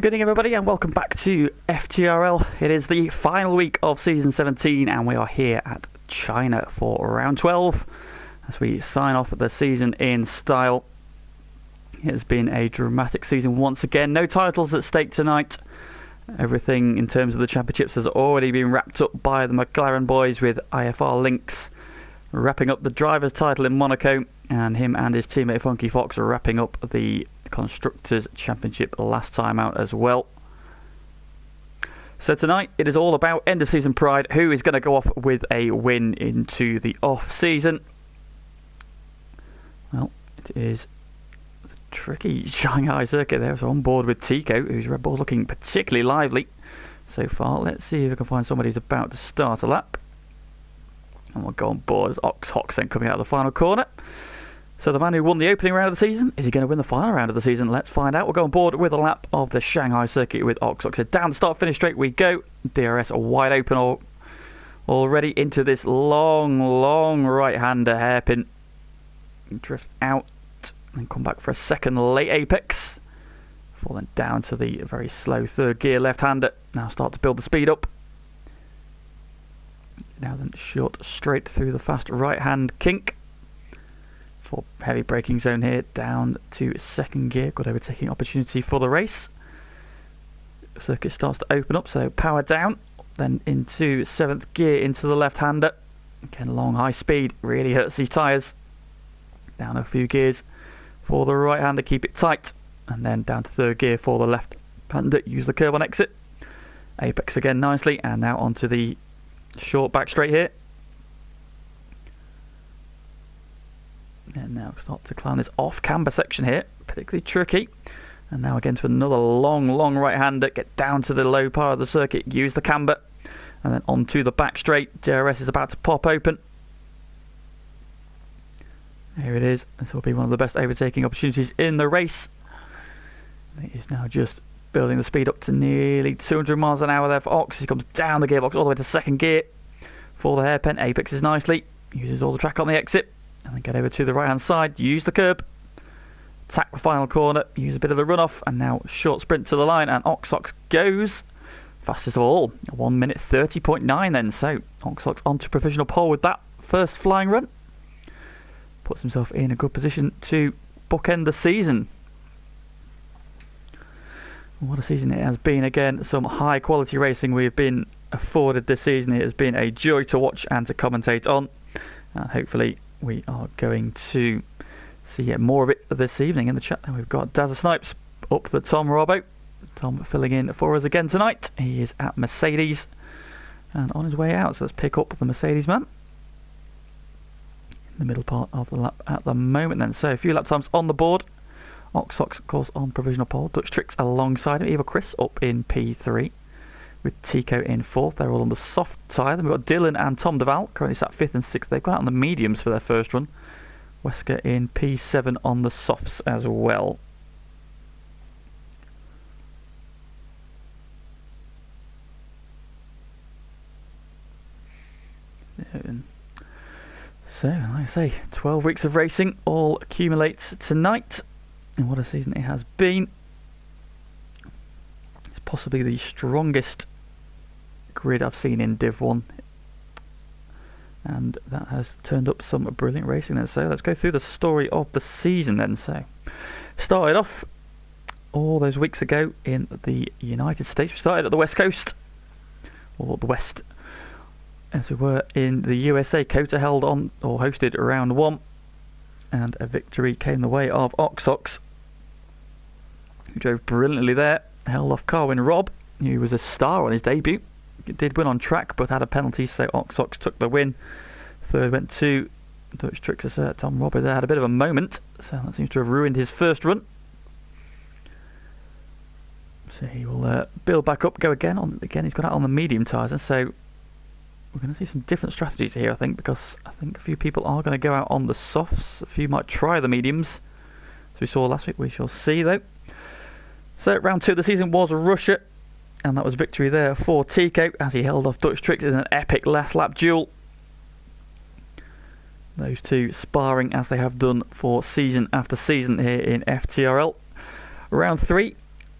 Good evening everybody and welcome back to FTRL. It is the final week of Season 17 and we are here at China for round 12 as we sign off the season in style. It has been a dramatic season once again. No titles at stake tonight. Everything in terms of the championships has already been wrapped up by the McLaren boys, with IFR Lynx wrapping up the driver's title in Monaco and him and his teammate Funky Fox are wrapping up the Constructors' Championship last time out as well. So tonight it is all about end of season pride. Who is going to go off with a win into the off season? Well, it is a tricky Shanghai circuit there. So on board with Tico, whose Red Bull's looking particularly lively so far. Let's see if we can find somebody who's about to start a lap. And we'll go on board as Ox Hox then coming out of the final corner. So the man who won the opening round of the season, is he going to win the final round of the season? Let's find out. We'll go on board with a lap of the Shanghai circuit with Ox Hox. So down the start finish straight we go. DRS wide open already into this long right-hander hairpin. Drift out and come back for a second late apex. Falling down to the very slow third gear left-hander. Now start to build the speed up. Now then short straight through the fast right-hand kink. For heavy braking zone here, down to second gear. Good overtaking opportunity for the race. Circuit starts to open up, so power down, then into seventh gear into the left-hander. Again, long high speed really hurts these tyres. Down a few gears for the right-hander, keep it tight, and then down to third gear for the left-hander. Use the curb on exit. Apex again nicely, and now onto the short back straight here. And now start to climb this off camber section here, particularly tricky. And now again to another long right-hander. Get down to the low part of the circuit, use the camber, and then onto the back straight. DRS is about to pop open. Here it is. This will be one of the best overtaking opportunities in the race. He is now just building the speed up to nearly 200 miles an hour there for Ox. He comes down the gearbox all the way to second gear for the hairpin. Apexes nicely, uses all the track on the exit. And then get over to the right hand side, use the curb, tack the final corner, use a bit of the runoff, and now short sprint to the line, and Ox Hox goes fastest of all, 1 minute 30.9 then. So Ox Hox onto provisional pole with that first flying run. Puts himself in a good position to bookend the season. What a season it has been again. Some high quality racing we have been afforded this season. It has been a joy to watch and to commentate on, and hopefully we are going to see more of it this evening in the chat. And we've got Dazza Snipes up for Tom Robbo. Tom filling in for us again tonight. He is at Mercedes and on his way out. So let's pick up the Mercedes man in the middle part of the lap at the moment then. So a few lap times on the board. Ox Hox, of course, on provisional pole. Dutch Tricks alongside him. Eva Chris up in P3. With Tico in fourth. They're all on the soft tyre. Then we've got Dylan and Tom Duval currently sat fifth and sixth. They've got out on the mediums for their first run. Wesker in P7 on the softs as well. So, like I say, 12 weeks of racing all accumulates tonight. And what a season it has been. It's possibly the strongest grid I've seen in Div 1, and that has turned up some brilliant racing then. So let's go through the story of the season then. So started off all those weeks ago in the United States. We started at the West Coast, or the West as we were, in the USA. Kota held on, or hosted, round 1, and a victory came the way of Ox Hox, who drove brilliantly there, held off Carwin Robb, who was a star on his debut. Did win on track but had a penalty, so Ox Hox took the win. Third went to Dutch Tricks. Tom Robbo there had a bit of a moment, so that seems to have ruined his first run. So he will build back up, go again. He's got out on the medium tyres, and so we're going to see some different strategies here, I think, because I think a few people are going to go out on the softs. A few might try the mediums, as we saw last week. We shall see though. So round 2 of the season was Russia. And that was victory there for Tico as he held off Dutch Tricks in an epic last lap duel. Those two sparring as they have done for season after season here in FTRL. Round 3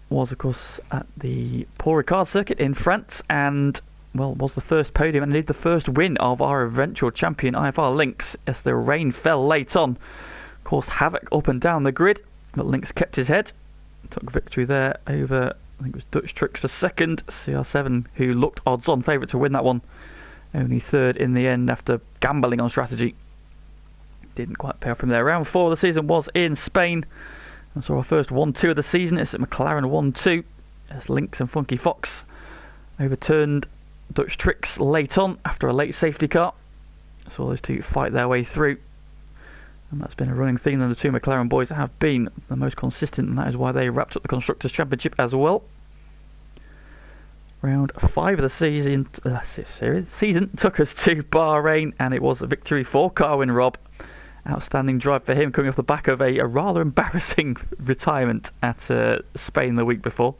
was, of course, at the Paul Ricard circuit in France, and well, was the first podium and indeed the first win of our eventual champion IFR Lynx, as the rain fell late on. Caused havoc up and down the grid, but Lynx kept his head, took victory there over, I think it was Dutch Tricks for second, CR7, who looked odds-on favourite to win that one, only third in the end after gambling on strategy. Didn't quite pay off from there. Round 4 of the season was in Spain, and saw our first 1-2 of the season. It's at McLaren 1-2 as Lynx and Funky Fox overturned Dutch Tricks late on after a late safety car. Saw those two fight their way through, and that's been a running theme. And the two McLaren boys have been the most consistent, and that is why they wrapped up the Constructors' Championship as well. Round 5 of the season took us to Bahrain, and it was a victory for Carwin Robb. Outstanding drive for him, coming off the back of a rather embarrassing retirement at Spain the week before.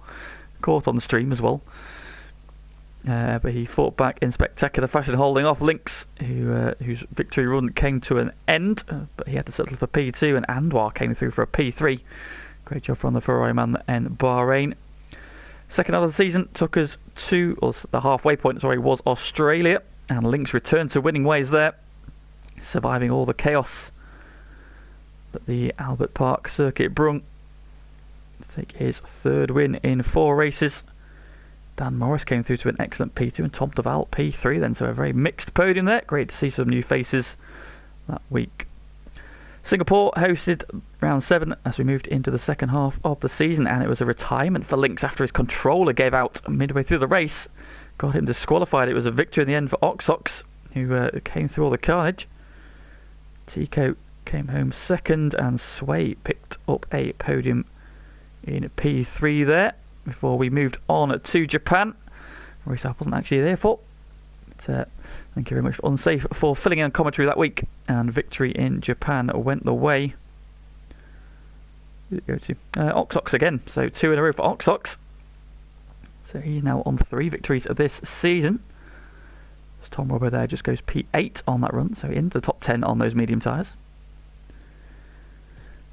Caught on the stream as well. But he fought back in spectacular fashion, holding off Lynx, whose victory run came to an end. But he had to settle for P2, and Anwar came through for a P3. Great job from the Ferrari man in Bahrain. Second of the season took us to, or the halfway point, was Australia. And Lynx returned to winning ways there, surviving all the chaos that the Albert Park circuit brung to take his third win in 4 races. Dan Morris came through to an excellent P2 and Tom Duval P3 then, so a very mixed podium there. Great to see some new faces that week. Singapore hosted round 7 as we moved into the second half of the season, and it was a retirement for Lynx after his controller gave out midway through the race. Got him disqualified. It was a victory in the end for Oxox, who came through all the carnage. Tico came home second, and Sway picked up a podium in P3 there before we moved on to Japan. A race I wasn't actually there for. But, thank you very much for Unsafe for filling in commentary that week, and victory in Japan went the way. Who did it go to? Oxox again, so 2 in a row for Oxox. So he's now on 3 victories of this season. Tom Robbo there just goes P8 on that run, so into the top 10 on those medium tyres.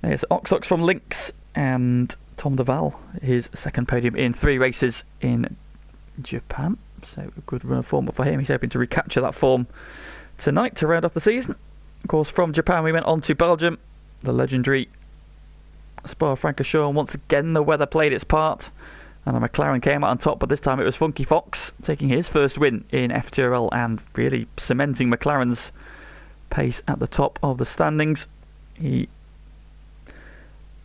There's Oxox from Lynx, and Tom Duval, his second podium in 3 races in Japan. So a good run of form for him. He's hoping to recapture that form tonight to round off the season. Of course, from Japan we went on to Belgium. The legendary Spa-Francorchamps. Once again the weather played its part, and a McLaren came out on top, but this time it was Funky Fox taking his first win in FTRL and really cementing McLaren's pace at the top of the standings. He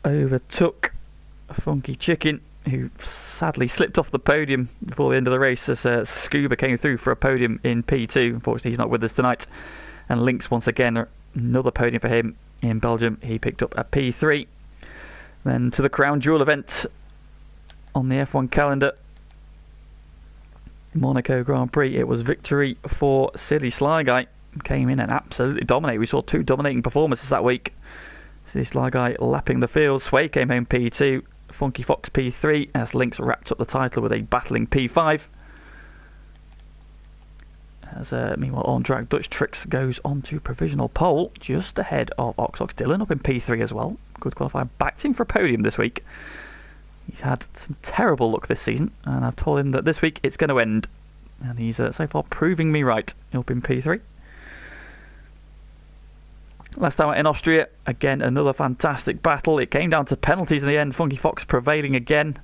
overtook Funky Chicken, who sadly slipped off the podium before the end of the race as Scuba came through for a podium in P2. Unfortunately, he's not with us tonight. And Lynx, once again, another podium for him in Belgium. He picked up a P3. Then to the Crown Jewel event on the F1 calendar, Monaco Grand Prix. It was victory for Silly Sly Guy. Came in and absolutely dominated. We saw 2 dominating performances that week. Silly Sly Guy lapping the field. Sway came home P2. Funky Fox P3 as Lynx wrapped up the title with a battling P5. As meanwhile on track, Dutch Tricks goes on to provisional pole just ahead of Oxox. Dylan up in P3 as well. Good qualifier. Backed him for a podium this week. He's had some terrible luck this season, and I've told him that this week it's going to end, and he's so far proving me right. Up in P3. Last time in Austria, again another fantastic battle. It came down to penalties in the end. Funky Fox prevailing again.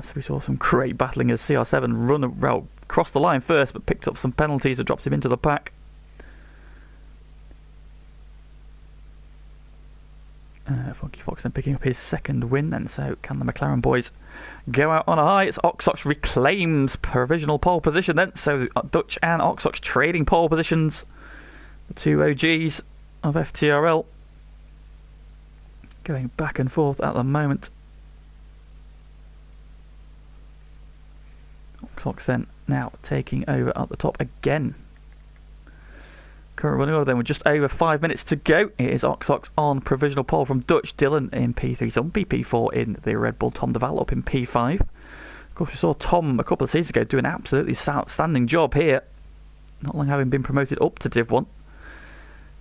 So we saw some great battling as CR7 crossed the line first, but picked up some penalties that drops him into the pack. Funky Fox then picking up his second win, and so can the McLaren boys go out on a high. It's Oxox reclaims provisional pole position then, so Dutch and Oxox trading pole positions. The 2 OGs of FTRL going back and forth at the moment. Oxox then now taking over at the top again. Current running order then with just over 5 minutes to go. It is Oxox on provisional pole from Dutch. Dylan in P3, Zombie P4 in the Red Bull. Tom Duval up in P5. Of course, we saw Tom a couple of seasons ago do an absolutely outstanding job here. Not long having been promoted up to Div 1.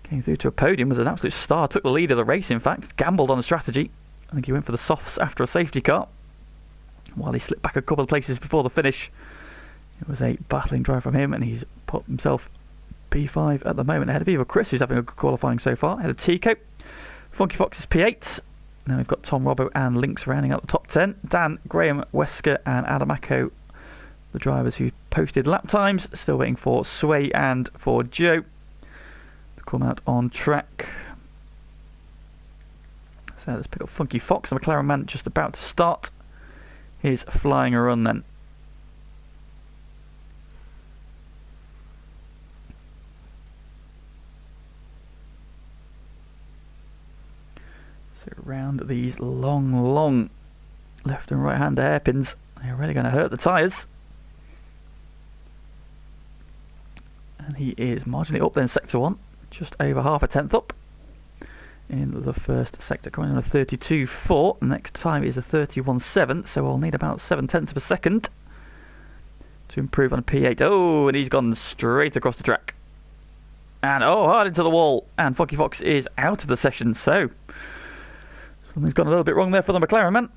Came through to a podium as an absolute star. Took the lead of the race, in fact. Gambled on the strategy. I think he went for the softs after a safety car, while he slipped back a couple of places before the finish. It was a battling drive from him, and he's put himself P5 at the moment, ahead of either Chris, who's having a good qualifying so far, ahead of Tico. Funky Fox is P8. Now we've got Tom Robbo and Lynx rounding out the top 10. Dan, Graham, Wesker and Adamako, the drivers who posted lap times. Still waiting for Sway and for Joe to come out on track. So let's pick up Funky Fox. The McLaren man just about to start his flying run then. So around these long left and right hand hairpins, they're really going to hurt the tyres. And he is marginally up then, sector 1, just over half a tenth up in the first sector, coming on a 32.4. Next time is a 31.7, so we'll need about 7/10 of a second to improve on a P8. Oh, and he's gone straight across the track. And oh, hard into the wall. And Funky Fox is out of the session, so something's gone a little bit wrong there for the McLaren man.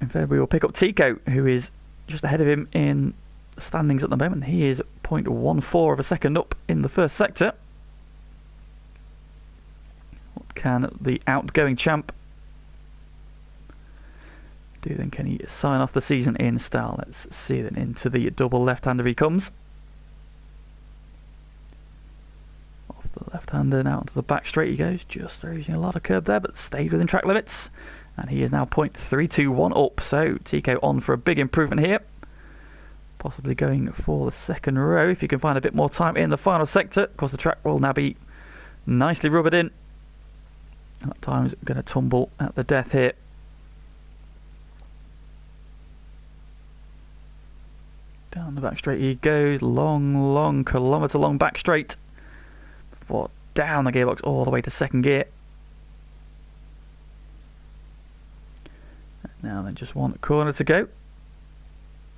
In fact, we will pick up Tico, who is just ahead of him in the standings at the moment. He is 0.14 of a second up in the first sector. What can the outgoing champ do then? Can he sign off the season in style? Let's see then. Into the double left-hander he comes. Off the left-hander, now onto the back straight he goes. Just using a lot of curb there, but stayed within track limits. And he is now 0.321 up. So Tico on for a big improvement here. Possibly going for the second row if you can find a bit more time in the final sector. Of course, the track will now be nicely rubbered in. That time's going to tumble at the death here. Down the back straight he goes. Long kilometre long back straight. Before down the gearbox all the way to second gear. Now then, just one corner to go.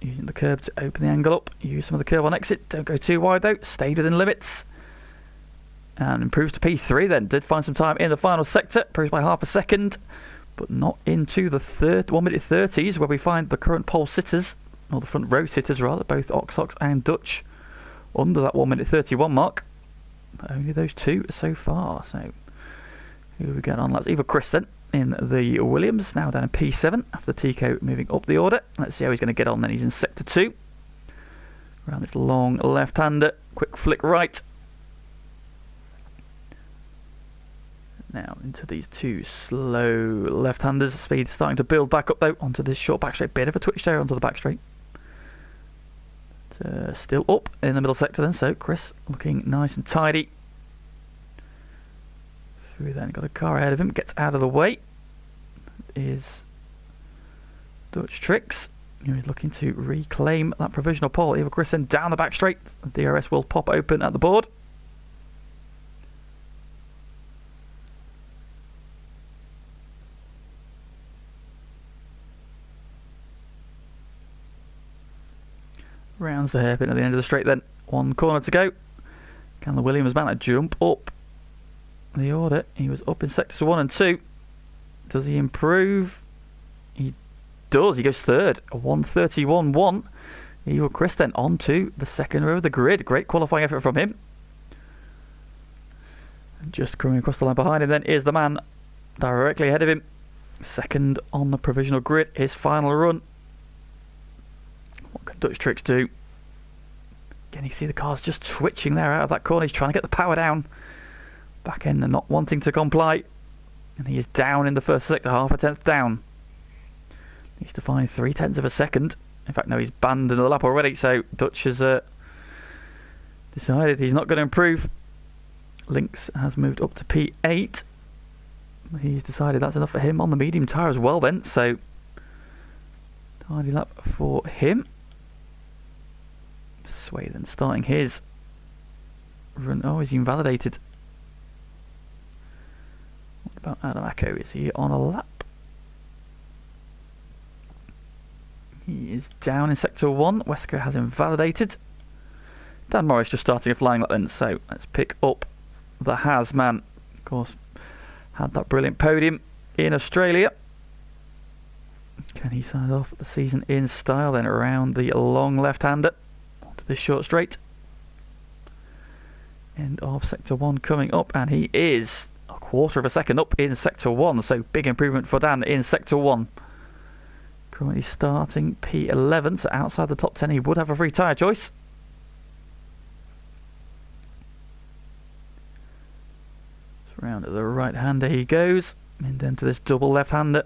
Using the curb to open the angle up. Use some of the curb on exit. Don't go too wide though. Stayed within limits. And improves to P3 then. Did find some time in the final sector. Improves by half a second. But not into the 1 minute 30s where we find the current pole sitters. Or the front row sitters rather. Both Oxox and Dutch. Under that 1 minute 31 mark. But only those two so far. So who are we getting on? That's either Chris then. In the Williams, now down in P7 after Tico moving up the order. Let's see how he's going to get on then. He's in sector 2. Around this long left-hander, quick flick right. Now into these two slow left-handers. Speed starting to build back up though onto this short back straight. Bit of a twitch there onto the back straight. Still up in the middle sector then, so Chris looking nice and tidy. Through then, got a car ahead of him, gets out of the way. Is Dutch Tricks, who is looking to reclaim that provisional pole. Eva Chris then down the back straight. The DRS will pop open at the board. Rounds the hairpin at the end of the straight then. One corner to go. Can the Williams man jump up the order? He was up in sectors 1 and 2. Does he improve? He does. He goes third. A 1:31.1. Eva Chris then on to the second row of the grid. Great qualifying effort from him. And just coming across the line behind him then is the man directly ahead of him. Second on the provisional grid. His final run. What can Dutch Tricks do? Again, you see the car's just twitching there out of that corner. He's trying to get the power down. Back end and not wanting to comply. And he is down in the first sector, half a tenth down. Needs to find 3/10 of a second. In fact, no, he's banned in the lap already. So Dutch has decided he's not going to improve. Lynx has moved up to P8. He's decided that's enough for him on the medium tyre as well then. So tidy lap for him. Sway then starting his run. Oh, is he invalidated? What about Adam Acko? Is he on a lap? He is down in sector 1. Wesker has invalidated. Dan Morris just starting a flying lap then. So let's pick up the Has man. Of course, had that brilliant podium in Australia. Can he sign off the season in style then around the long left-hander onto this short straight? End of sector 1 coming up, and he is a quarter of a second up in sector 1, so big improvement for Dan in sector 1. Currently starting P11, so outside the top 10 he would have a free tyre choice. So round to the right-hander he goes, and then to this double left-hander.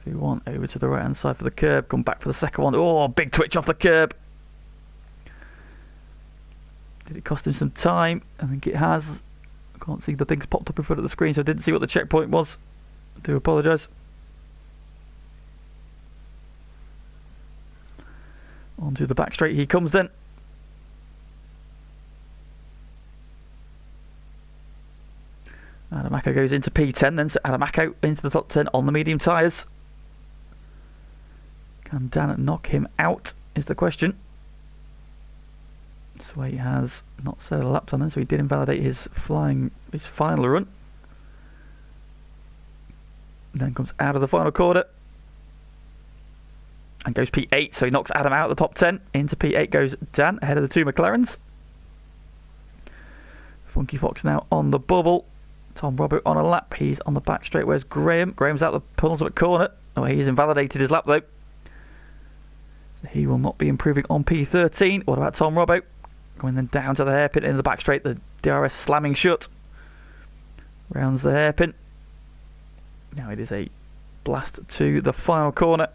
One over to the right hand side for the curb, come back for the second one. Oh, big twitch off the curb. Did it cost him some time? I think it has. I can't see the things popped up in front of the screen, so I didn't see what the checkpoint was. I do apologise. Onto the back straight he comes then. Adamako goes into P10 then, so Adamako into the top 10 on the medium tyres. Can Dan knock him out is the question. Sway has not set a lap on then, so he did invalidate his final run. Then comes out of the final corner and goes P8, so he knocks Adam out of the top 10. Into P8 goes Dan, ahead of the two McLarens. Funky Fox now on the bubble. Tom Robert on a lap, he's on the back straight. Where's Graham? Graham's out the penultimate corner. Oh, he's invalidated his lap though. He will not be improving on P13. What about Tom Robbo? Going then down to the hairpin in the back straight. The DRS slamming shut. Rounds the hairpin. Now it is a blast to the final corner.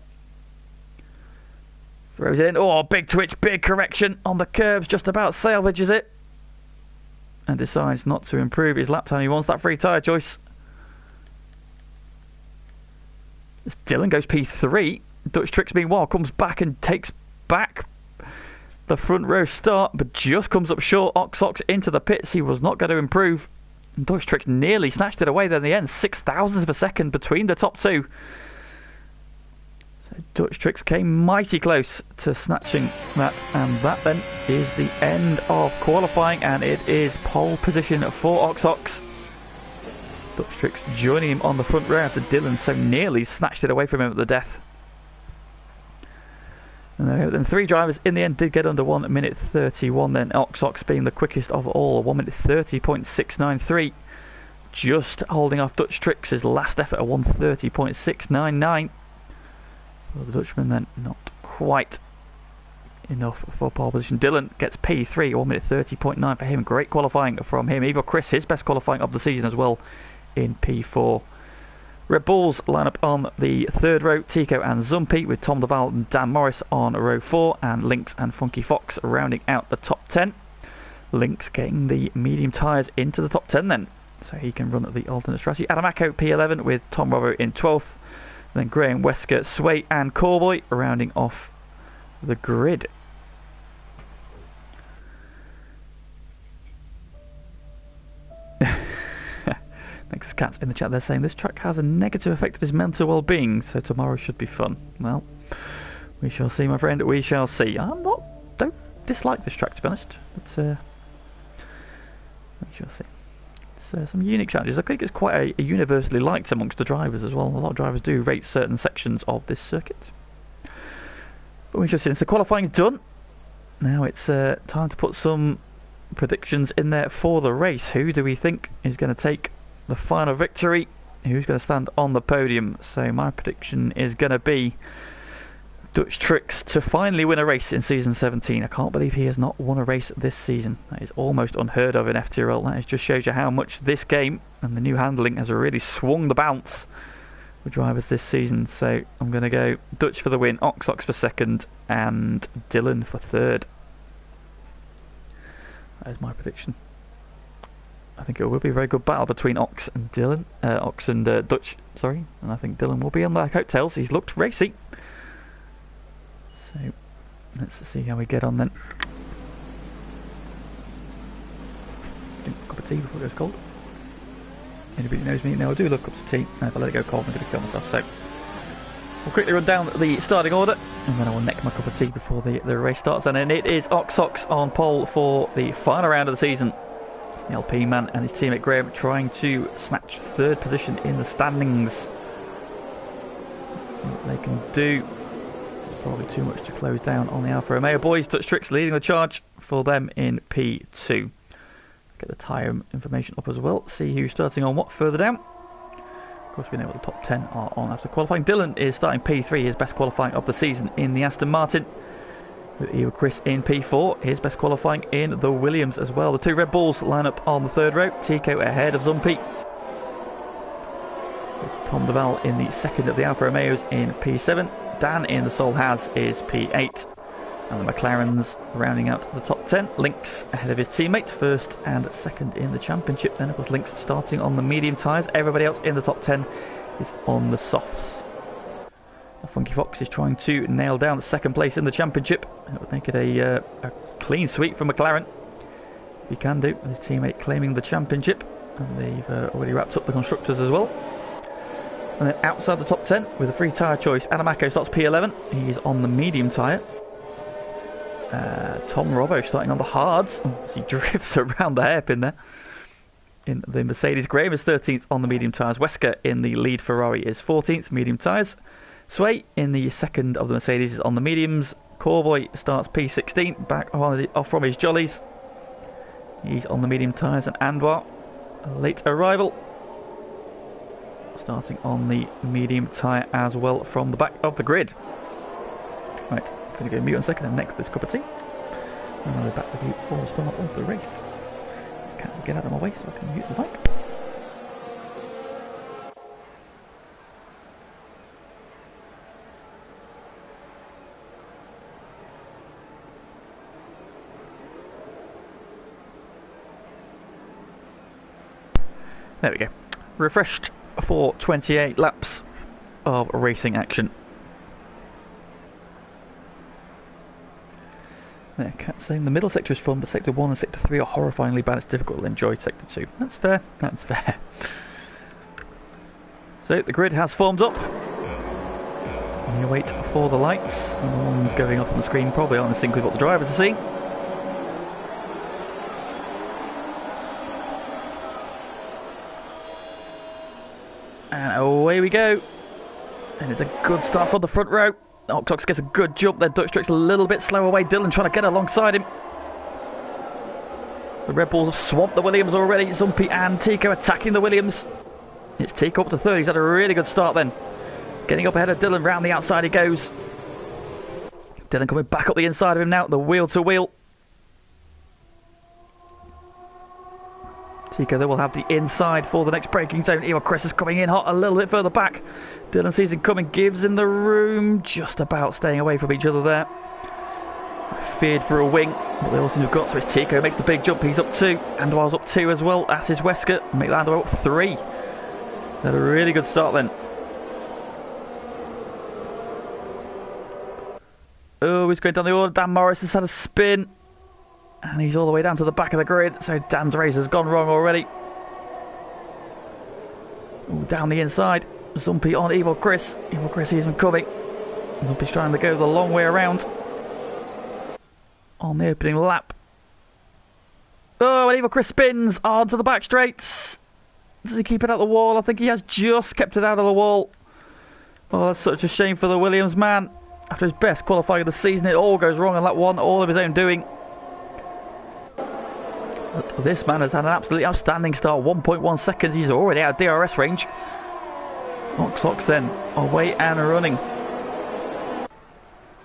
Throws it in. Oh, big twitch, big correction on the curbs. Just about salvages it. And decides not to improve his lap time. He wants that free tyre choice. As Dylan goes P3. Dutch Tricks meanwhile comes back and takes back the front row start, but just comes up short. Ox into the pits. He was not going to improve. And Dutch Tricks nearly snatched it away there in the end. 0.06 of a second between the top two. So Dutch Tricks came mighty close to snatching that, and that then is the end of qualifying, and it is pole position for Ox. Dutch Tricks joining him on the front row after Dylan so nearly snatched it away from him at the death. And then three drivers in the end did get under 1 minute 31 then, Ox being the quickest of all, 1 minute 30.693, just holding off Dutch Tricks' last effort at 1:30.699. Well, the Dutchman then not quite enough for pole position. Dylan gets P3, 1 minute 30.9 for him. Great qualifying from him. Even Chris, his best qualifying of the season as well, in P4. Red Bulls line up on the third row, Tico and Zumpy, with Tom Duval and Dan Morris on row 4, and Lynx and Funky Fox rounding out the top 10. Lynx getting the medium tyres into the top 10 then, so he can run at the alternate strategy. Adamako P11 with Tom Robbo in 12th. Then Graham, Wesker, Sway and Cowboy rounding off the grid. Next Cats in the chat, they're saying this track has a negative effect on his mental well-being, so tomorrow should be fun. Well, we shall see, my friend, we shall see. Don't dislike this track, to be honest, but we shall see. It's some unique challenges. I think it's quite a universally liked amongst the drivers as well. A lot of drivers do rate certain sections of this circuit. But we shall see. So qualifying is done. Now it's time to put some predictions in there for the race. Who do we think is going to take the final victory? Who's going to stand on the podium? So my prediction is going to be Dutch Tricks to finally win a race in season 17. I can't believe he has not won a race this season. That is almost unheard of in FTRL. That just shows you how much this game and the new handling has really swung the bounce with drivers this season. So I'm going to go Dutch for the win, Ox for second, and Dylan for third. That is my prediction. I think it will be a very good battle between Ox and Dutch, sorry. And I think Dylan will be on their coattails. He's looked racy. So let's see how we get on then. Drink a cup of tea before it goes cold. Anybody who knows me now, I do love cups of tea. And if I let it go cold, I'm going to kill myself. So we'll quickly run down the starting order, and then I will neck my cup of tea before the race starts. And then it is Ox on pole for the final round of the season. The LP man and his teammate Graham trying to snatch third position in the standings. Nothing they can do. This is probably too much to close down on the Alfa Romeo boys. Dutch Tricks leading the charge for them in P2. Get the tyre information up as well. See who's starting on what further down. Of course, we know what the top 10 are on after qualifying. Dylan is starting P3, his best qualifying of the season in the Aston Martin. With Chris in P4, his best qualifying in the Williams as well. The two Red Bulls line up on the third row. Tico ahead of Zumpy. With Tom Duval in the second of the Alfa Romeos in P7. Dan in the Sol Has is P8. And the McLarens rounding out the top 10. Lynx ahead of his teammate, first and second in the championship. Then of course Lynx starting on the medium tyres. Everybody else in the top 10 is on the softs. Funky Fox is trying to nail down the second place in the championship. It would make it a clean sweep for McLaren, if he can do, with his teammate claiming the championship. And they've already wrapped up the constructors as well. And then outside the top 10 with a free tyre choice, Adamaco starts P11. He's on the medium tyre. Tom Robbo starting on the hards as he drifts around the hairpin there in the Mercedes. Graham is 13th on the medium tyres. Wesker in the lead Ferrari is 14th, medium tyres. Sway in the second of the Mercedes is on the mediums. Corboy starts P16, back off from his jollies. He's on the medium tyres. And Anwar, a late arrival, starting on the medium tyre as well from the back of the grid. Right, I'm going to go mute in a second and next this cup of tea. And I'll be back with you for the start of the race. Just can't get out of my way so I can mute the mic. There we go. Refreshed for 28 laps of racing action. Yeah, can't say the middle sector is fun, but sector 1 and sector 3 are horrifyingly bad. It's difficult to enjoy sector 2. That's fair, that's fair. So the grid has formed up. You wait for the lights, and the ones going off on the screen probably aren't in sync with what the drivers are seeing. And away we go. And it's a good start for the front row. Octox gets a good jump there. Dutch Tricks a little bit slow away. Dylan trying to get alongside him. The Red Bulls have swamped the Williams already. Zumpy and Tico attacking the Williams. It's Tico up to third. He's had a really good start then. Getting up ahead of Dylan. Round the outside he goes. Dylan coming back up the inside of him now. The wheel to wheel. Tico then will have the inside for the next braking zone. Ewan Chris is coming in hot a little bit further back. Dylan sees him coming. Gibbs in the room. Just about staying away from each other there. Feared for a wing, but they all seem to have got. So it's Tico makes the big jump. He's up 2. Andwal's up 2 as well. As is Wesker. Make Andwal up 3. Had a really good start then. Oh, he's going down the order. Dan Morris has had a spin. And he's all the way down to the back of the grid, so Dan's race has gone wrong already. Ooh, down the inside. Zumpy on Evil Chris. Evil Chris sees him coming. Zumpy's trying to go the long way around on the opening lap. Oh, and Evil Chris spins onto the back straights. Does he keep it out the wall? I think he has just kept it out of the wall. Oh, that's such a shame for the Williams man. After his best qualifying of the season, it all goes wrong on lap 1, all of his own doing. But this man has had an absolutely outstanding start. 1.1 seconds. He's already out of DRS range. Ox then away and running.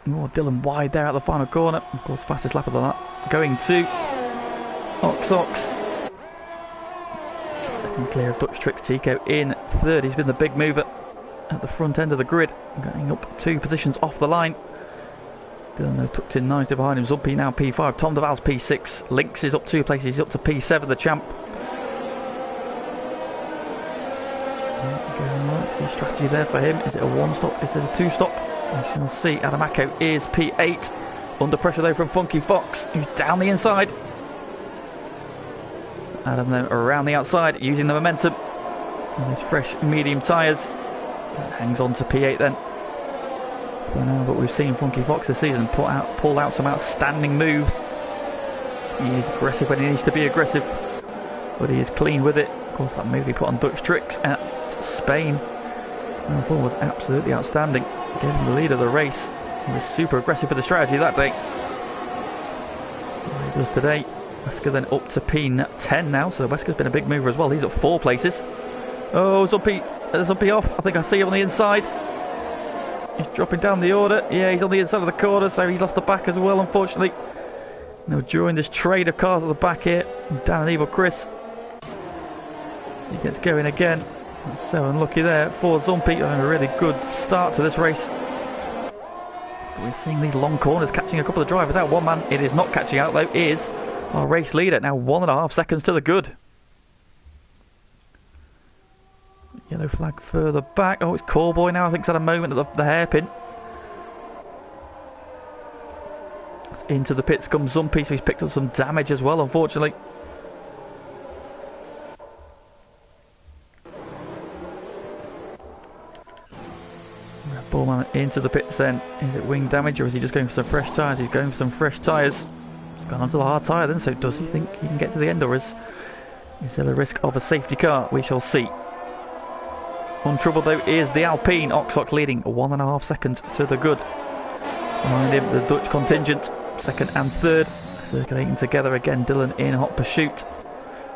Oh, Dylan wide there at the final corner. Of course, fastest lap of the lap. Going to Ox. Second clear of Dutch Tricks. Tico in third. He's been the big mover at the front end of the grid. Going up 2 positions off the line. Dylan tucked in nicely behind him. Zumpy now P5. Tom Duval's P6. Lynx is up 2 places. He's up to P7, the champ. See strategy there for him. Is it a 1-stop? Is it a 2-stop? We shall see. Adamaco is P8. Under pressure though from Funky Fox, who's down the inside. Adam then around the outside, using the momentum on his fresh medium tyres. Hangs on to P8 then. For now, but we've seen Funky Fox this season pull out some outstanding moves. He is aggressive when he needs to be aggressive, but he is clean with it. Of course, that move he put on Dutch Tricks at Spain Round 4 was absolutely outstanding. Gave him the lead of the race. He was super aggressive with the strategy that day. He does today. Wesker then up to P10 now, so Wesker's been a big mover as well. He's at 4 places. Oh, Zumpy off. I think I see him on the inside. He's dropping down the order. Yeah, he's on the inside of the corner, so he's lost the back as well, unfortunately. Now during this trade of cars at the back here, Dan and Evil Chris. He gets going again. So unlucky there for Zumpy. Having a really good start to this race. But we're seeing these long corners catching a couple of drivers out. One man it is not catching out though is our race leader. Now 1.5 seconds to the good. Yellow flag further back. Oh, it's Callboy now. I think he's had a moment at the hairpin. Into the pits comes Zumpy, so he's picked up some damage as well, unfortunately. Ballman into the pits then. Is it wing damage or is he just going for some fresh tyres? He's going for some fresh tyres. He's gone onto the hard tyre then, so does he think he can get to the end, or is there a risk of a safety car? We shall see. Untroubled though is the Alpine. Oxox leading 1.5 seconds to the good. Behind him the Dutch contingent, second and third, circulating together again. Dylan in hot pursuit.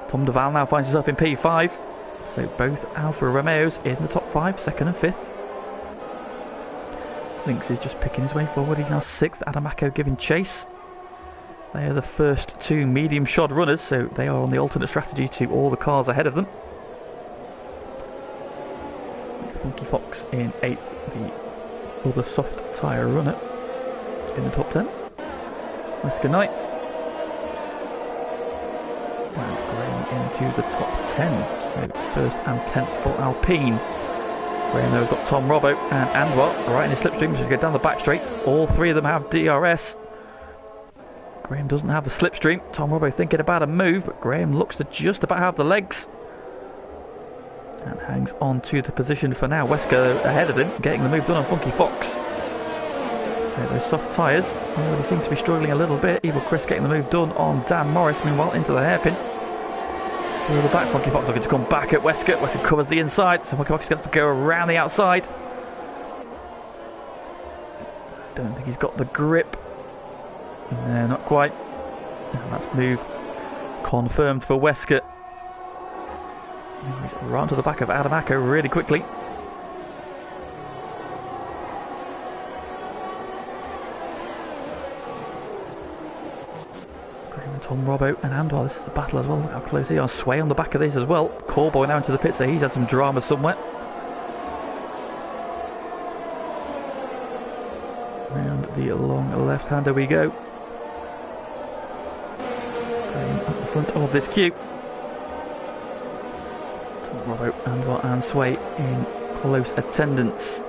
Tom de Val now finds himself in P5. So both Alfa Romeos in the top 5, second and fifth. Lynx is just picking his way forward. He's now 6th. Adamaco giving chase. They are the first 2 medium shod runners, so they are on the alternate strategy to all the cars ahead of them. Funky Fox in 8th, the other soft tyre runner in the top 10. Wesker 9th. And Gran into the top 10. So 1st and 10th for Alpine. Graham has got Tom Robbo and Anwar right in his slipstream, so go down the back straight. All 3 of them have DRS. Graham doesn't have the slipstream. Tom Robbo thinking about a move, but Graham looks to just about have the legs. And hangs on to the position for now. Wesker ahead of him, getting the move done on Funky Fox. So those soft tyres already seem to be struggling a little bit. Evil Chris getting the move done on Dan Morris, meanwhile into the hairpin. To the back, Funky Fox looking to come back at Wesker. Wesker covers the inside, so Funky Fox is going to have to go around the outside. Don't think he's got the grip. No, not quite. And that's move confirmed for Wesker. He's right to the back of Adamaco really quickly. Tom Robbo and Andwar, this is the battle as well. Look how close they are. Sway on the back of this as well. Callboy now into the pit, so he's had some drama somewhere. Round the long left-hander we go. Going at the front of this queue. Tom Robbo, Andwar and Sway in close attendance.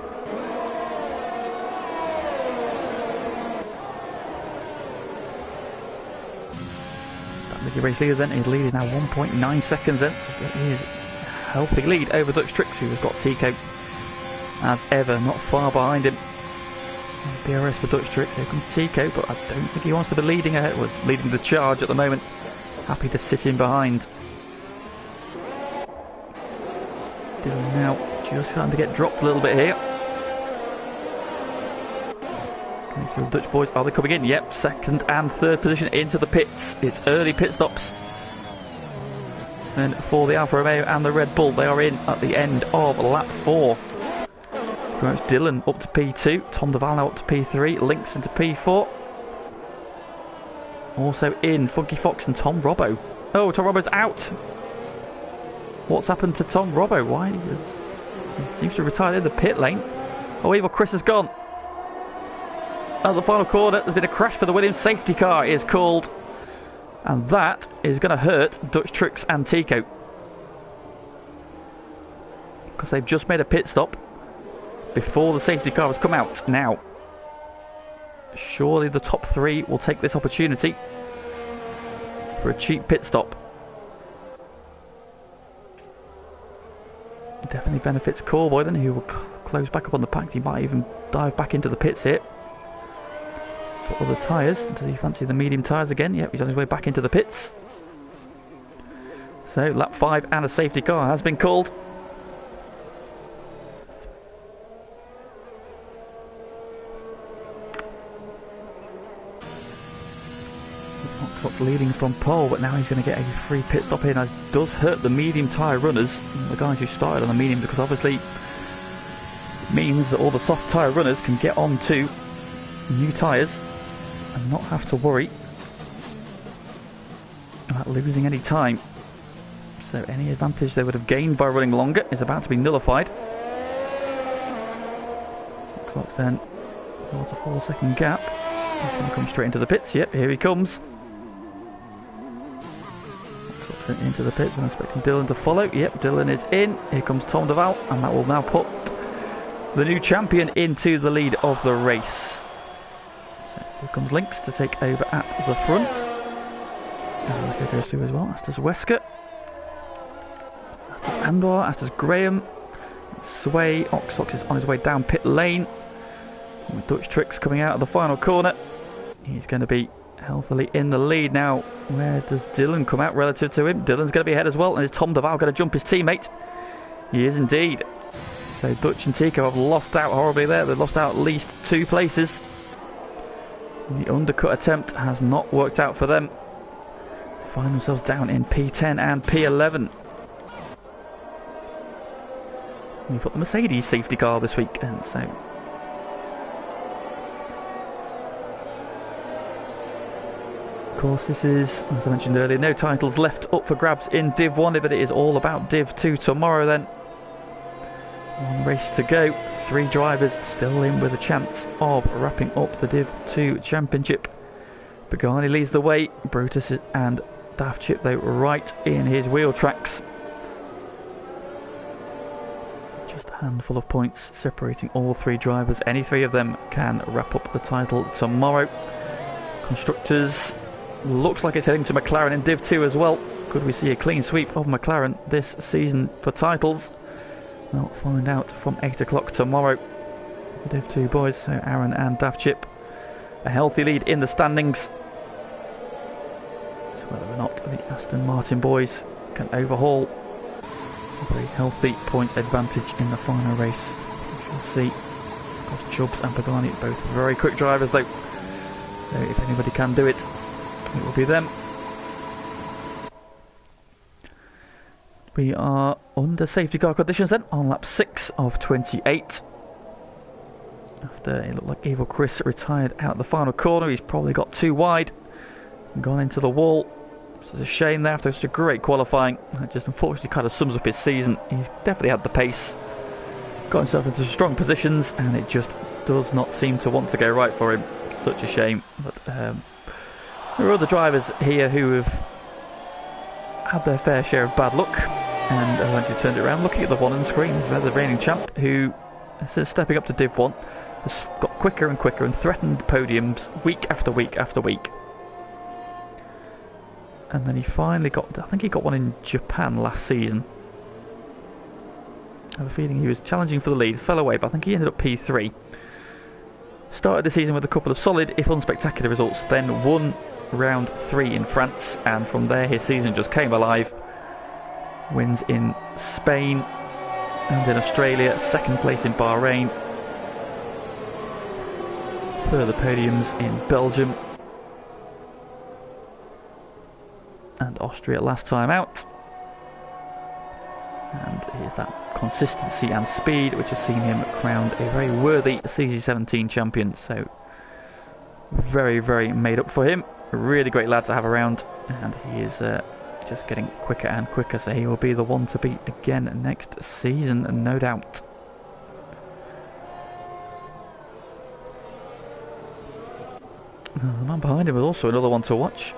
The race leader then, his lead is now 1.9 seconds then, so it is a healthy lead over Dutch Tricks, who has got Tico as ever not far behind him. DRS for Dutch Tricks, here comes Tico, but I don't think he wants to be leading ahead, or leading the charge at the moment. Happy to sit in behind. Dylan now just starting to get dropped a little bit here. Okay, so the Dutch boys, are they coming in? Yep, second and third position into the pits. It's early pit stops. And for the Alfa Romeo and the Red Bull, they are in at the end of lap 4. Promotes Dylan up to P2, Tom de Val now up to P3, Lynx into P4. Also in, Funky Fox and Tom Robbo. Oh, Tom Robbo's out. What's happened to Tom Robbo? Why? He seems to have retired in the pit lane. Oh, Evil Chris has gone. At the final corner, there's been a crash for the Williams. Safety car is called. And that is going to hurt Dutch Tricks and Tico. Because they've just made a pit stop before the safety car has come out. Now, surely the top 3 will take this opportunity for a cheap pit stop. Definitely benefits Callboy then, who will close back up on the pack. He might even dive back into the pits here. For other tyres, does he fancy the medium tyres again? Yep, he's on his way back into the pits. So lap 5 and a safety car has been called. leading from pole, but now he's going to get a free pit stop here. Now, this does hurt the medium tyre runners, the guys who started on the medium, because obviously it means that all the soft tyre runners can get onto new tyres and not have to worry about losing any time. So any advantage they would have gained by running longer is about to be nullified. Looks like then towards a 4-second gap. He's going to come straight into the pits. Yep, here he comes. Into the pits. I'm expecting Dylan to follow. Yep, Dylan is in. Here comes Tom Duval, and that will now put the new champion into the lead of the race. So here comes Lynx to take over at the front. And Wesker goes through as well. That's Wesker. That's Andor. That's Graham. Sway. Oxox is on his way down pit lane. With Dutch Tricks coming out of the final corner. He's going to be healthily in the lead now. Where does Dylan come out relative to him? Dylan's going to be ahead as well. And is Tom Duval going to jump his teammate? He is indeed. So Dutch and Tico have lost out horribly there. They've lost out at least 2 places. And the undercut attempt has not worked out for them. They find themselves down in P10 and P11. We've got the Mercedes safety car this week, and so of course this is, as I mentioned earlier, no titles left up for grabs in Div 1, but it is all about Div 2 tomorrow then. One race to go, 3 drivers still in with a chance of wrapping up the Div 2 championship. Pagani leads the way, Brutus and Daft Chip though right in his wheel tracks. Just a handful of points separating all 3 drivers. Any 3 of them can wrap up the title tomorrow. Constructors, looks like it's heading to McLaren in Div 2 as well. Could we see a clean sweep of McLaren this season for titles? We'll find out from 8 o'clock tomorrow. Div 2 boys, so Aaron and Daft Chip, a healthy lead in the standings. So whether or not the Aston Martin boys can overhaul a very healthy point advantage in the final race, we shall see. Of course, Chubbs and Pagani, both very quick drivers though. So if anybody can do it, it will be them. We are under safety car conditions then, on lap 6 of 28. After it looked like Evil Chris retired out the final corner, he's probably got too wide and gone into the wall. It's a shame there after such a great qualifying. That just unfortunately kind of sums up his season. He's definitely had the pace, got himself into strong positions, and it just does not seem to want to go right for him. Such a shame. But there are other drivers here who have had their fair share of bad luck and eventually turned it around. Looking at the one on the screen, the reigning champ, who since stepping up to Div 1 has got quicker and quicker and threatened podiums week after week after week. And then he finally got, I think he got one in Japan last season. I have a feeling he was challenging for the lead, fell away, but I think he ended up P3. Started the season with a couple of solid, if unspectacular results, then won round 3 in France, and from there his season just came alive. Wins in Spain and in Australia, 2nd place in Bahrain. Further podiums in Belgium and Austria last time out. And here's that consistency and speed which has seen him crowned a very worthy CZ17 champion. So very, very made up for him. A really great lad to have around, and he is just getting quicker and quicker, so he will be the one to beat again next season, no doubt. The man behind him is also another one to watch.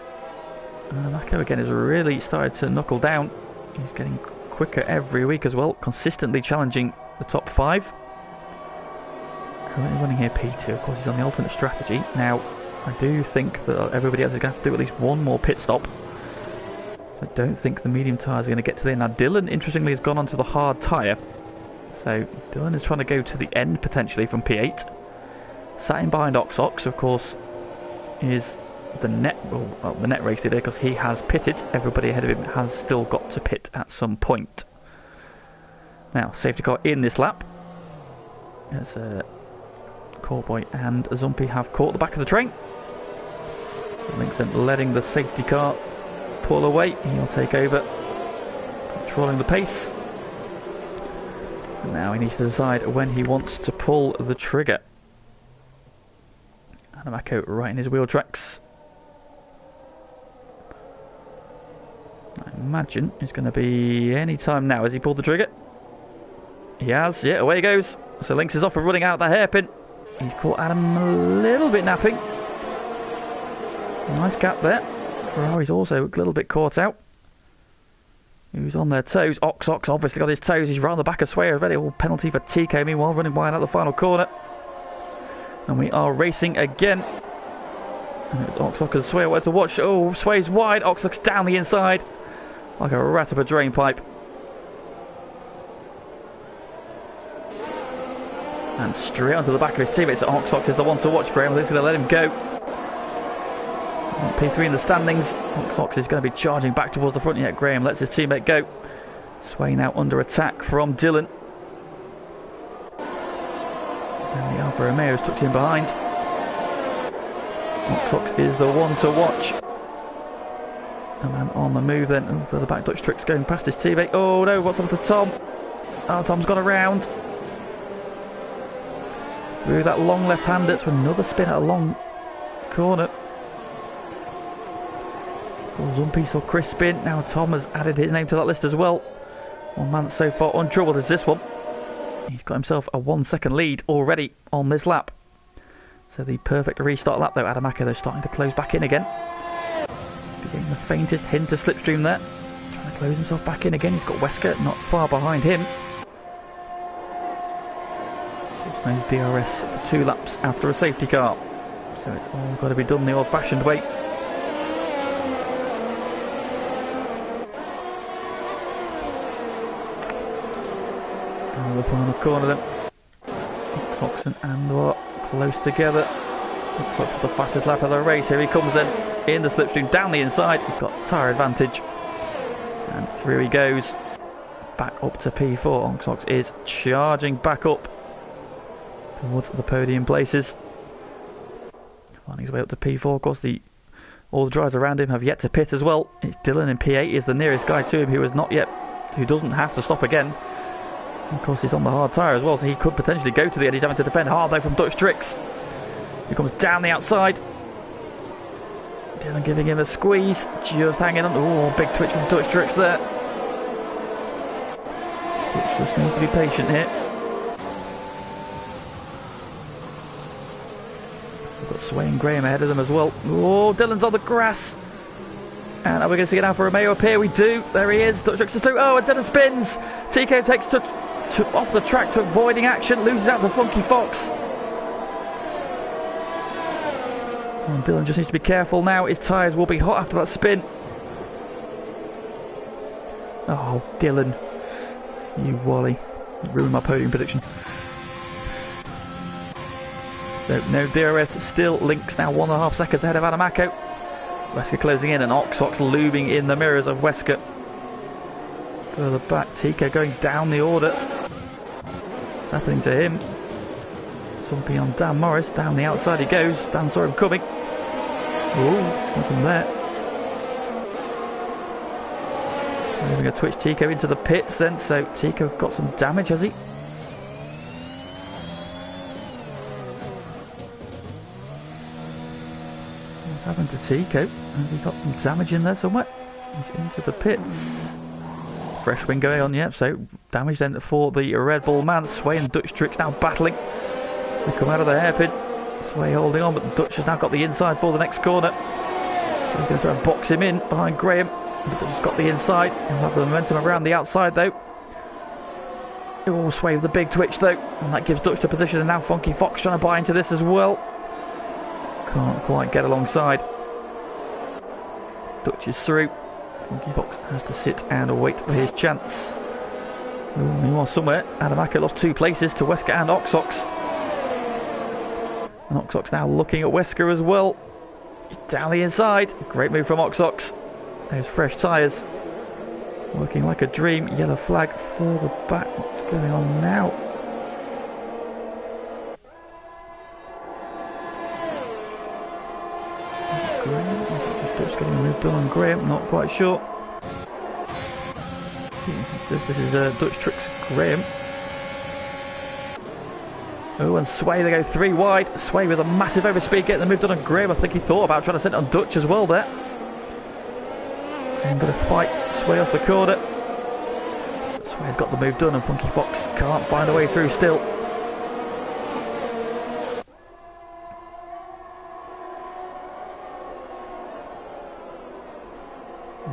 Mako again has really started to knuckle down. He's getting quicker every week as well, consistently challenging the top 5. Currently running here P2, of course he's on the alternate strategy. Now, I do think that everybody else is going to have to do at least one more pit stop. So I don't think the medium tyres are going to get to the end. Now Dylan, interestingly, has gone onto the hard tyre. So Dylan is trying to go to the end potentially from P8. Sat in behind Oxox, of course, is the net, well, the net race today because he has pitted. Everybody ahead of him has still got to pit at some point. Now, safety car in this lap. As Cowboy and Zumpy have caught the back of the train. So Links then letting the safety car pull away. He'll take over, controlling the pace. And now he needs to decide when he wants to pull the trigger. Adamako right in his wheel tracks. I imagine it's going to be any time now. Has he pulled the trigger? He has. Yeah, away he goes. So Links is off and running out the hairpin. He's caught Adam a little bit napping. Nice gap there. Ferrari's also a little bit caught out. Who's on their toes? Ox obviously got his toes. He's round the back of Sway already. All penalty for TK. Meanwhile, running wide out the final corner. And we are racing again. And it's Ox and Sway where to watch. Oh, Sway's wide. Ox down the inside. Like a rat up a drain pipe. And straight onto the back of his teammates. Ox is the one to watch. Graham is going to let him go. P3 in the standings. Ox is going to be charging back towards the front yet. Graham lets his teammate go. Sway now under attack from Dylan. Then the Alfa Romeo's tucked in behind. Ox is the one to watch. A man on the move then. Oh, further back, Dutch Tricks going past his teammate. Oh no, what's up to Tom? Oh, Tom's gone around. Through that long left-hander to another spin at a long corner. Zumpy saw Chris spin. Now Tom has added his name to that list as well. One man so far untroubled as this one. He's got himself a 1 second lead already on this lap. So the perfect restart lap though. Adamako though starting to close back in again. Getting the faintest hint of slipstream there. Trying to close himself back in again. He's got Wesker not far behind him. It's no DRS for 2 laps after a safety car. So it's all got to be done the old-fashioned way. The final corner then. Oxen and Watt close together. Looks like the fastest lap of the race. Here he comes then in the slipstream down the inside. He's got tyre advantage. And through he goes. Back up to P4. Ox is charging back up towards the podium places. Finding his way up to P4. Of course, all the drivers around him have yet to pit as well. It's Dylan in P8 is the nearest guy to him who doesn't have to stop again. Of course, he's on the hard tyre as well, so he could potentially go to the end. He's having to defend hard though from Dutch Tricks. He comes down the outside. Dylan giving him a squeeze, just hanging on. Oh, big twitch from Dutch Tricks there. Dutch just needs to be patient here. We've got Sway and Graham ahead of them as well. Oh, Dylan's on the grass. And are we going to see an Alfa Romeo appear? We do. There he is. Dutch Tricks is through. Oh, and Dylan spins. TK takes off the track to avoiding action. Loses out to Funky Fox. And Dylan just needs to be careful now. His tyres will be hot after that spin. Oh, Dylan. You wally. You ruined my podium prediction. So, no DRS. Still Links now 1.5 seconds ahead of Adamako. Wesker closing in and Ox looming in the mirrors of Wesker. Further back, TK going down the order. What's happening to him? Something on Dan Morris. Down the outside he goes. Dan saw him coming. Oh, nothing there. We're going to twitch Tico into the pits then. So Tico got some damage, has he? What's happened to Tico? Has he got some damage in there somewhere? He's into the pits. Fresh wing going on, yeah, so damage then for the Red Bull man. Sway and Dutch Tricks now battling. They come out of the hairpin. Sway holding on, but Dutch has now got the inside for the next corner. So he's going to try and box him in behind Graham. But Dutch has got the inside. He'll have the momentum around the outside though. Oh, Sway with the big twitch though. And that gives Dutch the position, and now Funky Fox trying to buy into this as well. Can't quite get alongside. Dutch is through. Funky Fox has to sit and wait for his chance. Meanwhile, somewhere, Adamako lost 2 places to Wesker and Oxox. And Oxox now looking at Wesker as well. He's down the inside. Great move from Oxox. There's fresh tyres. Working like a dream. Yellow flag further back. What's going on now? Graham. done on Graham, not quite sure. This is Dutch Tricks Graham. Oh, and Sway, they go 3 wide. Sway with a massive overspeed, getting the move done on Graham. I think he thought about trying to send it on Dutch as well there. And going to fight Sway off the corner. Sway's got the move done and Funky Fox can't find a way through still.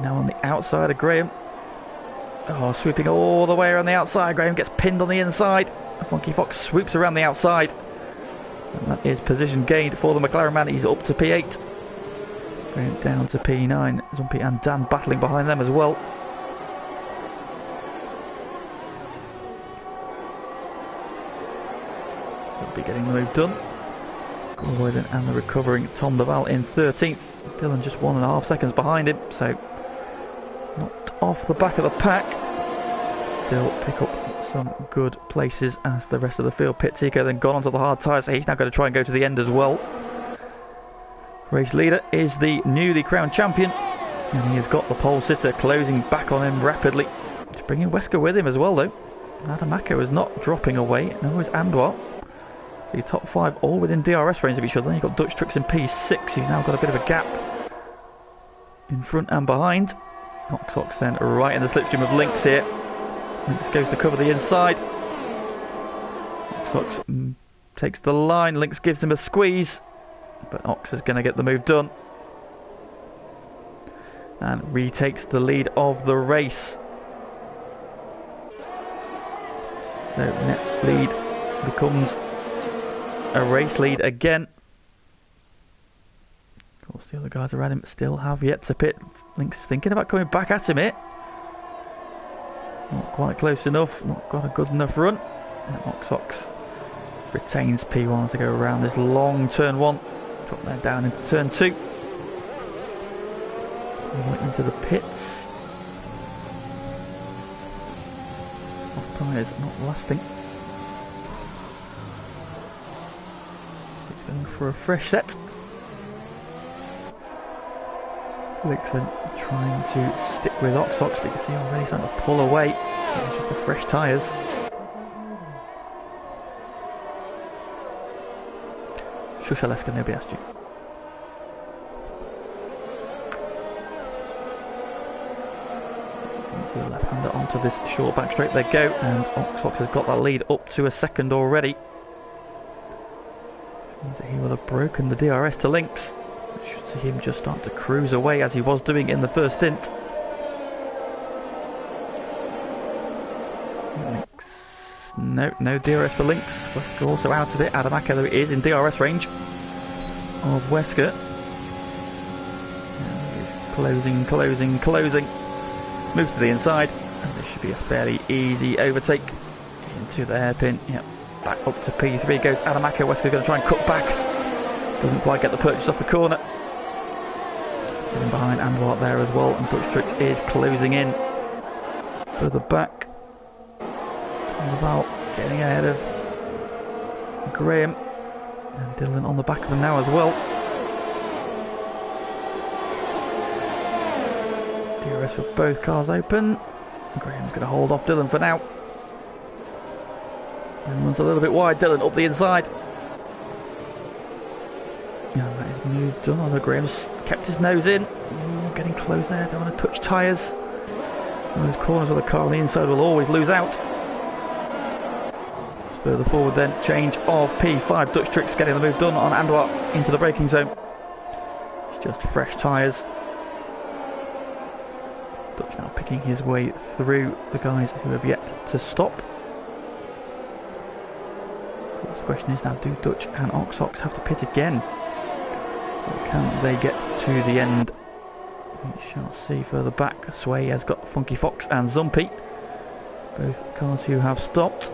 Now on the outside of Graham. Oh, sweeping all the way around the outside. Graham gets pinned on the inside. Funky Fox swoops around the outside. And that is position gained for the McLaren man. He's up to P8. Graham down to P9. Zumpy and Dan battling behind them as well. Will be getting the move done. Gordon and the recovering Tom Duval in 13th. Dylan just 1.5 seconds behind him, so not off the back of the pack. Still pick up some good places as the rest of the field. Pit Tico then gone onto the hard tyres, so he's now going to try and go to the end as well. Race leader is the newly crowned champion, and he has got the pole sitter closing back on him rapidly. He's bringing Wesker with him as well though. Adamako is not dropping away, nor is Andois. So your top 5 all within DRS range of each other. Then you've got Dutch Tricks in P6, he's now got a bit of a gap in front and behind. Ox then right in the slipstream of Lynx here. Lynx goes to cover the inside. Ox takes the line, Lynx gives him a squeeze, but Ox is going to get the move done and retakes the lead of the race. So net lead becomes a race lead again. Of course the other guys around him still have yet to pit. Lynx thinking about coming back at him here. Not quite close enough, not got a good enough run. And Ox retains P1 as they go around this long turn 1. Drop that down into turn 2. Right into the pits. Soft tyres not lasting. It's going for a fresh set. Lynx then trying to stick with Ox, but you can see already starting to pull away. Just the fresh tyres. Shushaleska Nobiastu. Into the left-hander onto this short back straight they go, and Ox has got that lead up to a second already. Means that he will have broken the DRS to Lynx. Should see him just start to cruise away as he was doing in the first stint. Lynx. No DRS for Lynx. Wesker also out of it. Adamako though is in DRS range of Wesker. Closing. Moves to the inside, and this should be a fairly easy overtake into the hairpin. Yep, back up to P3 goes Adamako. Wesker going to try and cut back. Doesn't quite get the purchase off the corner. Sitting behind Anwart there as well, and Dutch Tricks is closing in. Further back. Tom Duval getting ahead of Graham. And Dylan on the back of him now as well. DRS for both cars open. Graham's going to hold off Dylan for now. And runs a little bit wide. Dylan up the inside. Yeah, that is move done. Although Graham's kept his nose in. Ooh, getting close there. Don't want to touch tyres. Those corners where the car on the inside will always lose out. Further forward then, change of P5. Dutch Tricks getting the move done on Andois into the braking zone. It's just fresh tyres. Dutch now picking his way through the guys who have yet to stop. The question is now, do Dutch and Ox have to pit again? Or can they get to the end? We shall see further back. Sway has got Funky Fox and Zumpy. Both cars who have stopped.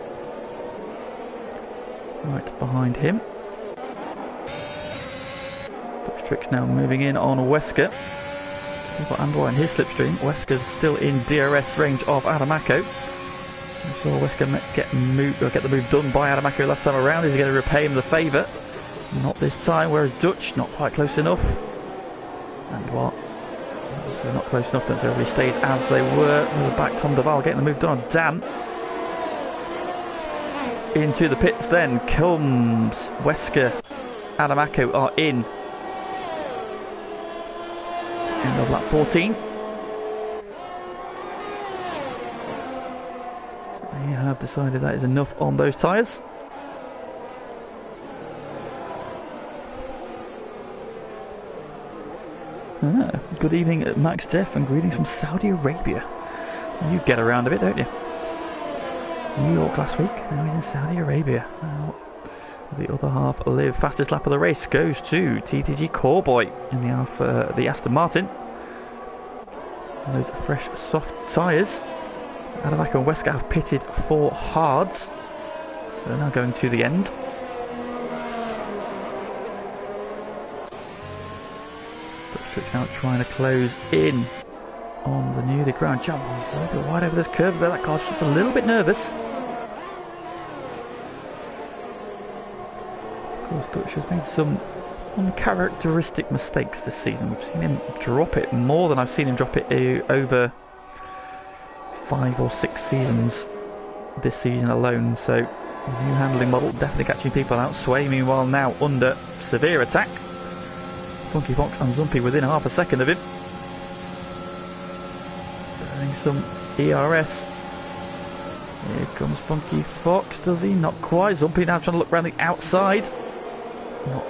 Right behind him. Dutch Tricks now moving in on Wesker. We've got Andois in his slipstream. Wesker's still in DRS range of Adamako. We saw Wesker get the move done by Adamako last time around. Is he going to repay him the favour? Not this time, whereas Dutch not quite close enough. Andois So they're not close enough, then so everybody stays as they were. With the back, Tom Duval getting the move done on Dan. Into the pits then comes Wesker. Adamako are in. End of lap 14. They have decided that is enough on those tyres. Good evening, Max Def, and greetings from Saudi Arabia. You get around a bit, don't you? New York last week, now he's in Saudi Arabia. Now, the other half live. Fastest lap of the race goes to TTG Cowboy in the Aston Martin. And those fresh, soft tyres. Adamako and Wesker have pitted for hards. So they're now going to the end. Trick's now trying to close in on the newly crowned champ. He's a little bit wide over those curves there. That car's just a little bit nervous. Of course, Dutch has made some uncharacteristic mistakes this season. We've seen him drop it more than I've seen him drop it over 5 or 6 seasons this season alone. So, new handling model definitely catching people out. Sway, meanwhile, now under severe attack. Funky Fox and Zumpy within half a second of him. Burning some ERS. Here comes Funky Fox, does he? Not quite. Zumpy now trying to look around the outside. Not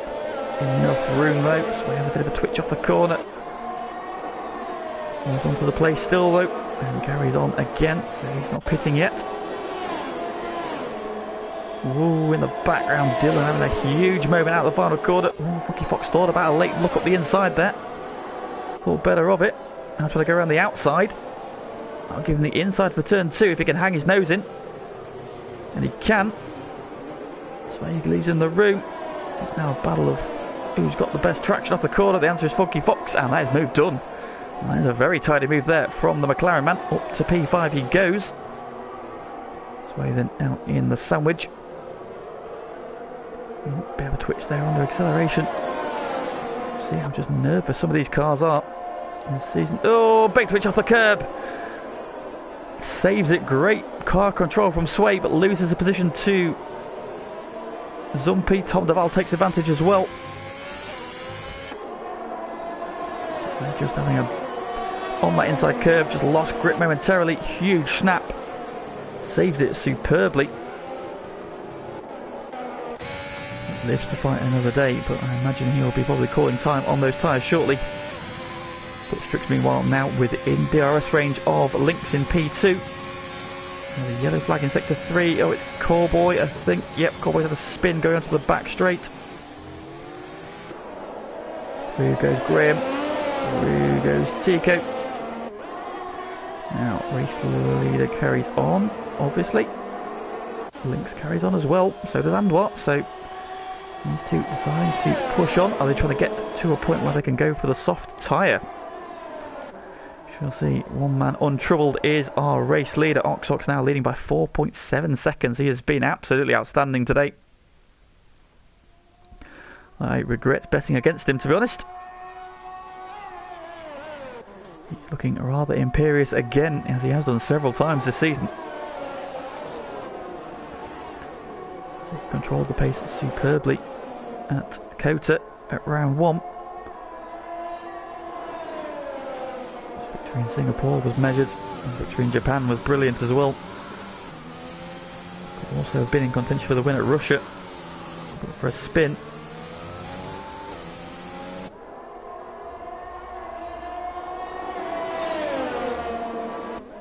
enough room though, so he has a bit of a twitch off the corner. Moves on to the play still though, and carries on again, so he's not pitting yet. Ooh, in the background, Dylan having a huge moment out of the final corner. Ooh, Funky Fox thought about a late look up the inside there. Thought better of it. Now trying to go around the outside. I'll give him the inside for turn 2 if he can hang his nose in. And he can. So he leaves in the room. It's now a battle of who's got the best traction off the corner. The answer is Funky Fox, and that is move done. And that is a very tidy move there from the McLaren man. Up to P5 he goes. Sway then out in the sandwich. Bit of a twitch there under acceleration. See how just nervous some of these cars are in this season. Oh, big twitch off the curb. Saves it. Great car control from Sway, but loses the position to Zumpy. Tom Duval takes advantage as well. They're just having on that inside curve, just lost grip momentarily. Huge snap. Saved it superbly. Lives to fight another day, but I imagine he'll be probably calling time on those tyres shortly. But Strix meanwhile now within DRS range of Lynx in P2. And the yellow flag in sector 3. Oh, it's Cowboy, I think. Yep, Cowboy's had a spin going onto the back straight. Through goes Graham. Through goes Tico. Now, race leader carries on, obviously. Lynx carries on as well, so does Andwar, so these two decide to push on. Are they trying to get to a point where they can go for the soft tyre? Shall see. One man untroubled is our race leader. Oxox now leading by 4.7 seconds. He has been absolutely outstanding today. I regret betting against him, to be honest. He's looking rather imperious again, as he has done several times this season. So he controlled the pace superbly at Kota at round 1. Victory in Singapore was measured, and victory in Japan was brilliant as well. Could also have been in contention for the win at Russia, but for a spin.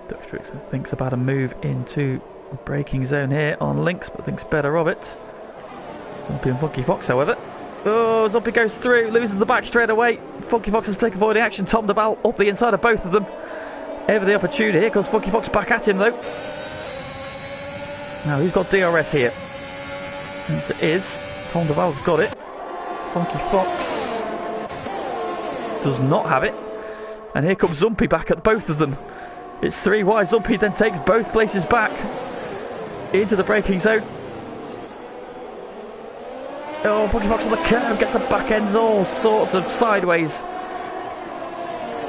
Dutch thinks about a move into the braking zone here on Lynx, but thinks better of it. Zumpy and Funky Fox, however. Oh, Zumpy goes through, loses the back straight away. Funky Fox has taken avoiding action. Tom Duval up the inside of both of them. Ever the opportunity. Here comes Funky Fox back at him, though. Now, who's got DRS here? And it is. Tom Duval's got it. Funky Fox does not have it. And here comes Zumpy back at both of them. It's 3 wide. Zumpy then takes both places back into the braking zone. Oh, Funky Fox on the curve, gets the back ends all sorts of sideways.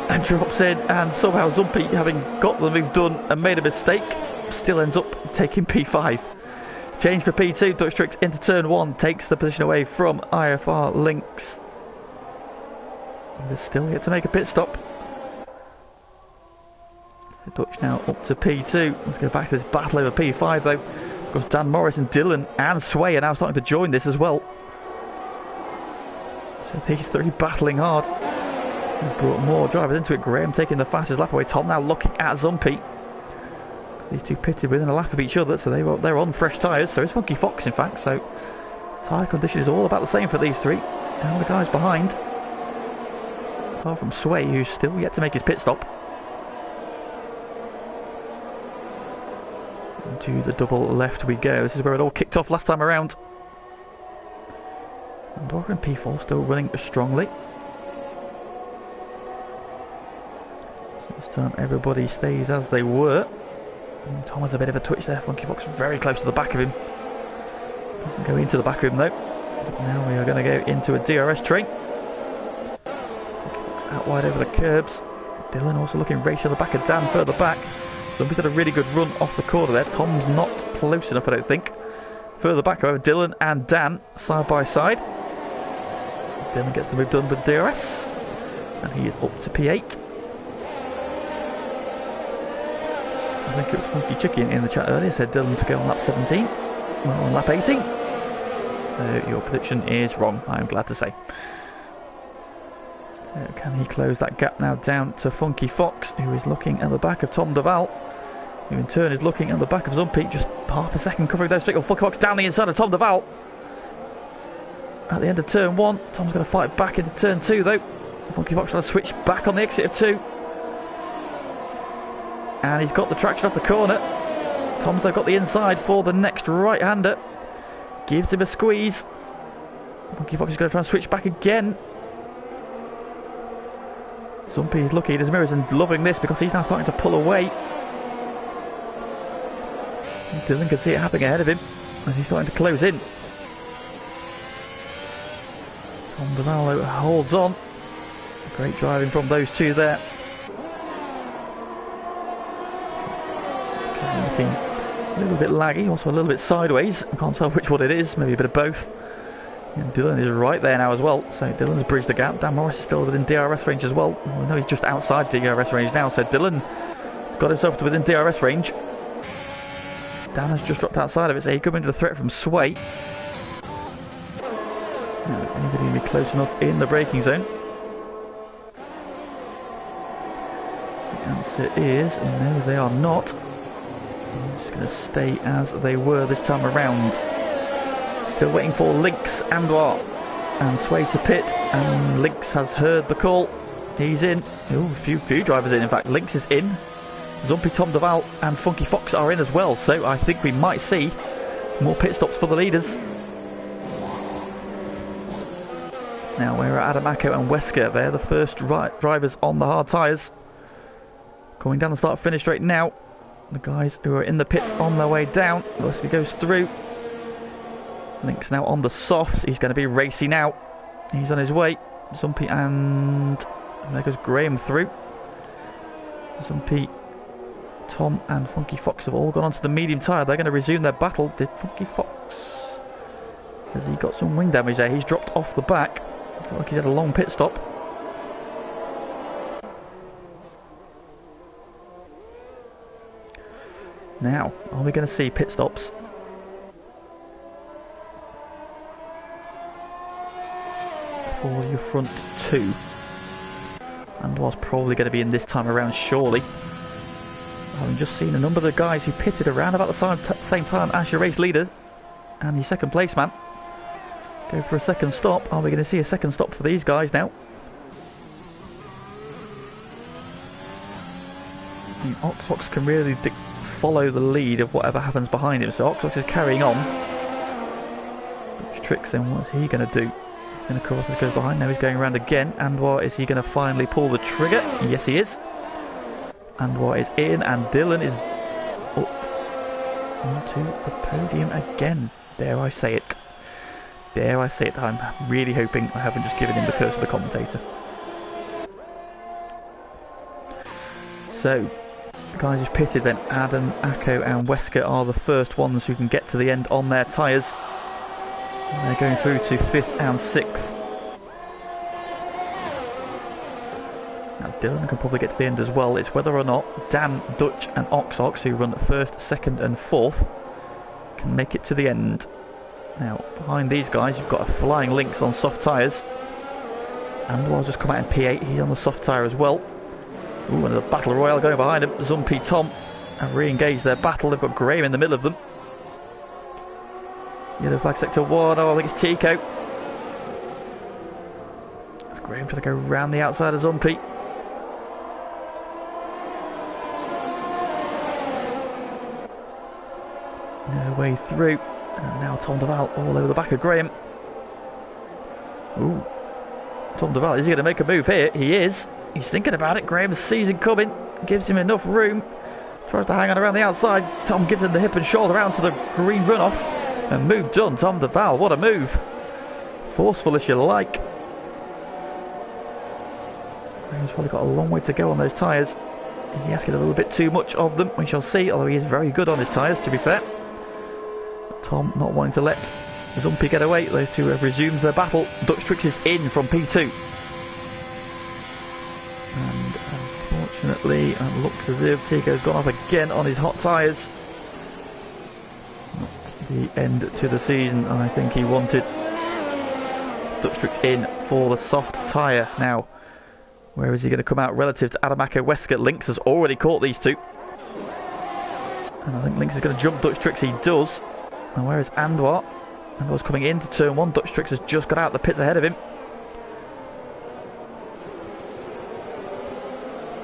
and drops in, and somehow Zumpy, having got the move done and made a mistake, still ends up taking P5. Change for P2, Dutch Tricks into turn 1, takes the position away from IFR Lynx. We're still yet to make a pit stop. Dutch now up to P2. Let's go back to this battle over P5 though. Of course, Dan Morris and Dylan and Sway are now starting to join this as well. So these three battling hard. He's brought more drivers into it. Graham taking the fastest lap away. Tom now looking at Zumpy. These two pitted within a lap of each other, so they're on fresh tyres. So is Funky Fox, in fact. So tyre condition is all about the same for these three. And the guys behind, apart from Sway, who's still yet to make his pit stop. To the double left we go. This is where it all kicked off last time around. And Dora and P4 still running strongly. So this time everybody stays as they were. And Tom has a bit of a twitch there. Funky Fox very close to the back of him. Doesn't go into the back of him though. But now we are going to go into a DRS train. Funky Fox out wide over the curbs. Dylan also looking racy on the back of Dan further back. Zumpy's had a really good run off the corner there. Tom's not close enough, I don't think. Further back, however, Dylan and Dan side by side. Dylan gets the move done with DRS, and he is up to P8. I think it was Funky Chicken in the chat earlier said Dylan to go on lap 17. Well, on lap 18. So your prediction is wrong, I'm glad to say. So can he close that gap now down to Funky Fox, who is looking at the back of Tom Duval, who in turn is looking at the back of Zumpy, just half a second covering those straight. Funky Fox down the inside of Tom Duval. At the end of turn 1, Tom's going to fight back into turn 2 though. Funky Fox trying to switch back on the exit of 2. And he's got the traction off the corner. Tom's though got the inside for the next right-hander. Gives him a squeeze. Funky Fox is going to try and switch back again. Zumpy is looking at his mirrors and loving this because he's now starting to pull away. Dylan can see it happening ahead of him and he's starting to close in. Tom Bonallo holds on. Great driving from those two there. Looking a little bit laggy, also a little bit sideways. I can't tell which one it is, maybe a bit of both. And Dylan is right there now as well, so Dylan's bridged the gap. Dan Morris is still within DRS range as well. I know he's just outside DRS range now, so Dylan has got himself to within DRS range. Dan has just dropped outside of it, so he could be under the threat from Sway. Now, is anybody going to be close enough in the braking zone? The answer is no, they are not. I'm just going to stay as they were this time around. Still waiting for Lynx, Andoir and Sway to pit, and Lynx has heard the call. He's in. Ooh, a few drivers in fact. Lynx is in. Zumpy, Tom Duval and Funky Fox are in as well, so I think we might see more pit stops for the leaders. Now we're at Adamako and Wesker. They're the first drivers on the hard tyres. Coming down the start finish straight now. The guys who are in the pits on their way down. Wesker goes through. Lynx now on the softs. He's going to be racy now. He's on his way. Zumpy and there goes Graham through. Zumpy, Tom and Funky Fox have all gone onto the medium tyre. They're going to resume their battle. Did Funky Fox... has he got some wing damage there? He's dropped off the back. Looks like he's had a long pit stop. Now, are we going to see pit stops? For your front two. And was probably going to be in this time around, surely. Having just seen a number of the guys who pitted around about the same time as your race leader and your second place man go for a second stop. Are we going to see a second stop for these guys now? I mean, Oxox can really follow the lead of whatever happens behind him, so Oxox is carrying on. Which tricks then, what's he going to do? He's going to cover off as goes behind. Now he's going around again. And what is he going to finally pull the trigger? Yes, he is. And what is in, and Dylan is up onto the podium again. Dare I say it? Dare I say it? I'm really hoping I haven't just given him the curse of the commentator. So, the guys who've pitted then, Adam, Akko and Wesker are the first ones who can get to the end on their tyres. They're going through to 5th and 6th. Now Dylan can probably get to the end as well. It's whether or not Dan, Dutch and Ox, who run 1st, 2nd and 4th, can make it to the end. Now, behind these guys, you've got a flying Lynx on soft tyres. Andwell's just come out in P8, he's on the soft tyre as well. Ooh, and the battle royale going behind him. Zumpy, Tom have re-engaged their battle. They've got Graham in the middle of them. Yellow flag sector 1, oh, I think it's Tico. It's Graham trying to go round the outside of Zumpy. No way through. And now Tom Duval all over the back of Graham. Ooh. Tom Duval, is he going to make a move here? He is. He's thinking about it. Graham sees it coming. Gives him enough room. Tries to hang on around the outside. Tom gives him the hip and shoulder round to the green runoff. And move done. Tom Duval, what a move. Forceful as you like. Graham's probably got a long way to go on those tyres. Is he asking a little bit too much of them? We shall see, although he is very good on his tyres, to be fair. Tom not wanting to let Zumpy get away. Those two have resumed their battle. Dutch Tricks is in from P2. And unfortunately, it looks as if Tico's gone off again on his hot tyres. Not the end to the season I think he wanted. Dutch Tricks in for the soft tyre now. Where is he going to come out relative to Adamako Wesker? Lynx has already caught these two. And I think Lynx is going to jump Dutch Tricks. He does. And where is Andwar? Andwar's coming into turn 1. Dutch Tricks has just got out the pits ahead of him.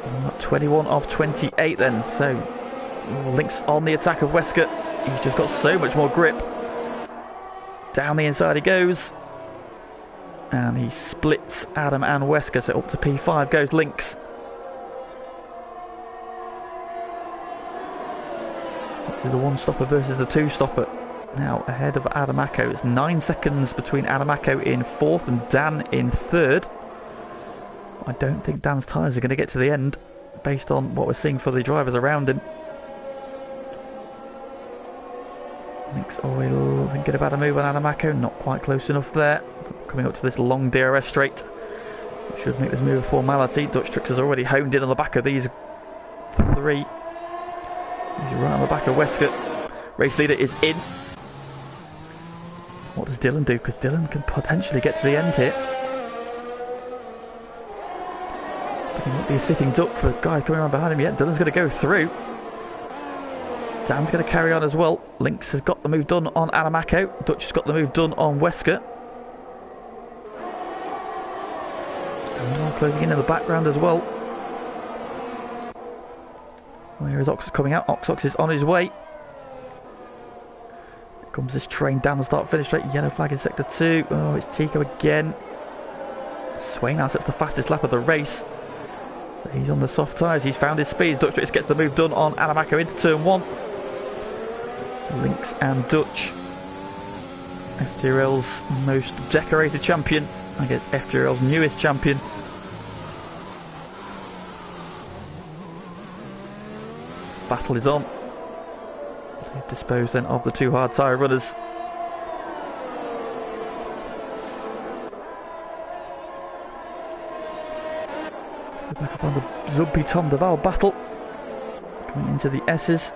And 21 of 28 then. So Lynx on the attack of Wesker. He's just got so much more grip. Down the inside he goes. And he splits Adam and Wesker, so up to P5 goes Lynx. This is the one stopper versus the two stopper. Now ahead of Adamako, it's 9 seconds between Adamako in 4th and Dan in 3rd. I don't think Dan's tyres are going to get to the end, based on what we're seeing for the drivers around him. Lynx already thinking about a move on Adamako, not quite close enough there. Coming up to this long DRS straight, which should make this move a formality. Dutch Tricks has already honed in on the back of these three. He's run on the back of Wesker. Race leader is in. What does Dylan do? Because Dylan can potentially get to the end here. But he won't be a sitting duck for guys coming around behind him yet. Dylan's going to go through. Dan's going to carry on as well. Lynx has got the move done on Adamako. Dutch has got the move done on Wesker. And closing in the background as well. Where is Ox coming out? Ox is on his way. Here comes this train down the start finish straight. Yellow flag in sector 2. Oh, it's Tico again. Swain now sets the fastest lap of the race. So he's on the soft tyres. He's found his speed. Dutch Tricks gets the move done on Adamako into turn 1. Lynx and Dutch. FTRL's most decorated champion. I guess FTRL's newest champion. Battle is on. They've disposed then of the two hard tyre runners. Go back up on the Zumpy Tom Duval battle. Coming into the S's.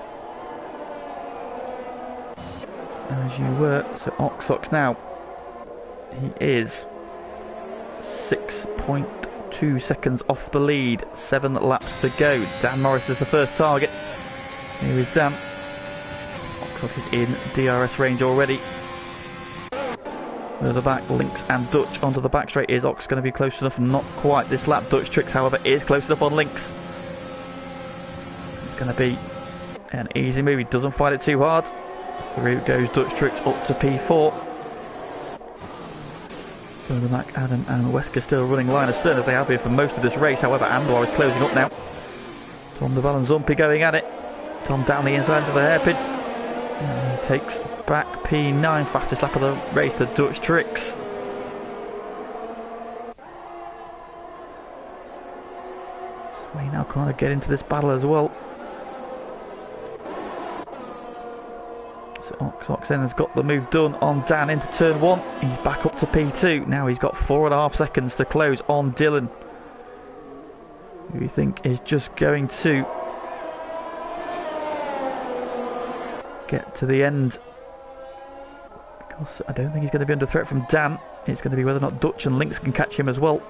As you were. So Ox now. He is 6.2 seconds off the lead. 7 laps to go. Dan Morris is the first target. Here is Dan. Ox is in DRS range already. Further back, Lynx and Dutch onto the back straight. Is Ox going to be close enough? Not quite this lap. Dutch Tricks, however, is close enough on Lynx. It's going to be an easy move. He doesn't fight it too hard. Through goes Dutch Tricks up to P4. Further back, Adam and Wesker still running line astern as they have been for most of this race. However, Andwar is closing up now. Tom Duval and Zumpy going at it. Tom down the inside of the hairpin. And he takes back P9, fastest lap of the race to Dutch Tricks. So We now kind of get into this battle as well. So Ox then has got the move done on Dan into turn 1. He's back up to P2. Now he's got 4.5 seconds to close on Dylan, who we think is just going to get to the end. Because I don't think he's going to be under threat from Dan. It's going to be whether or not Dutch and Lynx can catch him as well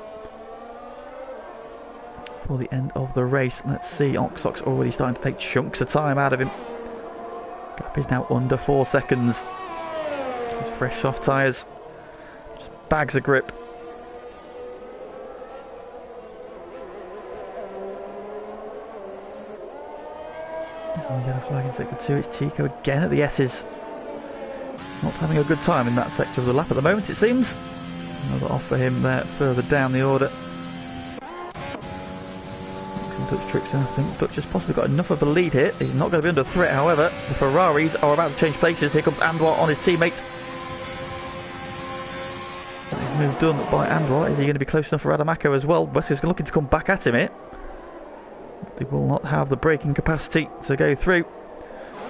for the end of the race. Let's see, Ox already starting to take chunks of time out of him. Gap is now under 4 seconds. Those fresh soft tyres, just bags of grip. And yellow flag in sector 2. It's Tico again at the S's. Not having a good time in that sector of the lap at the moment, it seems. Another off for him there further down the order. Dutch tricks, and I think Dutch has possibly got enough of a lead here. He's not going to be under threat, however. The Ferraris are about to change places. Here comes Andois on his teammate. He's moved done by Andois. Is he going to be close enough for Adamaco as well? Wesker's looking to come back at him here. They will not have the braking capacity to go through.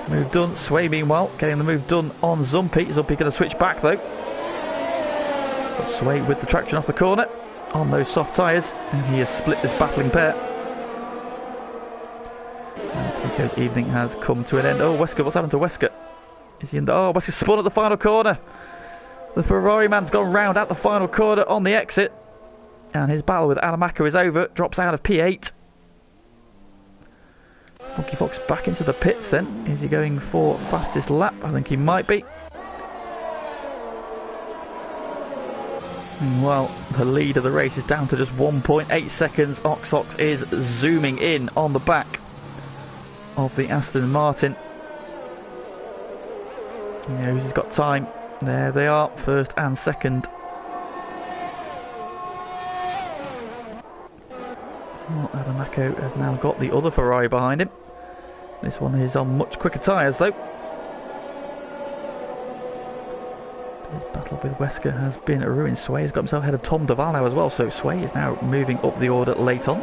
Move done. Sway meanwhile getting the move done on Zumpy. Zumpy going to switch back though. But Sway with the traction off the corner on those soft tyres, and he has split this battling pair. Tico's evening has come to an end. Oh, Wesker, what's happened to Wesker? Is he in the... Oh, Wesker spun at the final corner. The Ferrari man's gone round at the final corner on the exit, and his battle with Adamaco is over. Drops out of P8. Monkey Fox back into the pits then. Is he going for fastest lap? I think he might be. Well, the lead of the race is down to just 1.8 seconds. Ox is zooming in on the back of the Aston Martin. He knows he's got time. There they are, first and second. Well, Adamaco has now got the other Ferrari behind him. This one is on much quicker tyres though. His battle with Wesker has been a ruin. Sway has got himself ahead of Tom Duval now as well, so Sway is now moving up the order late on.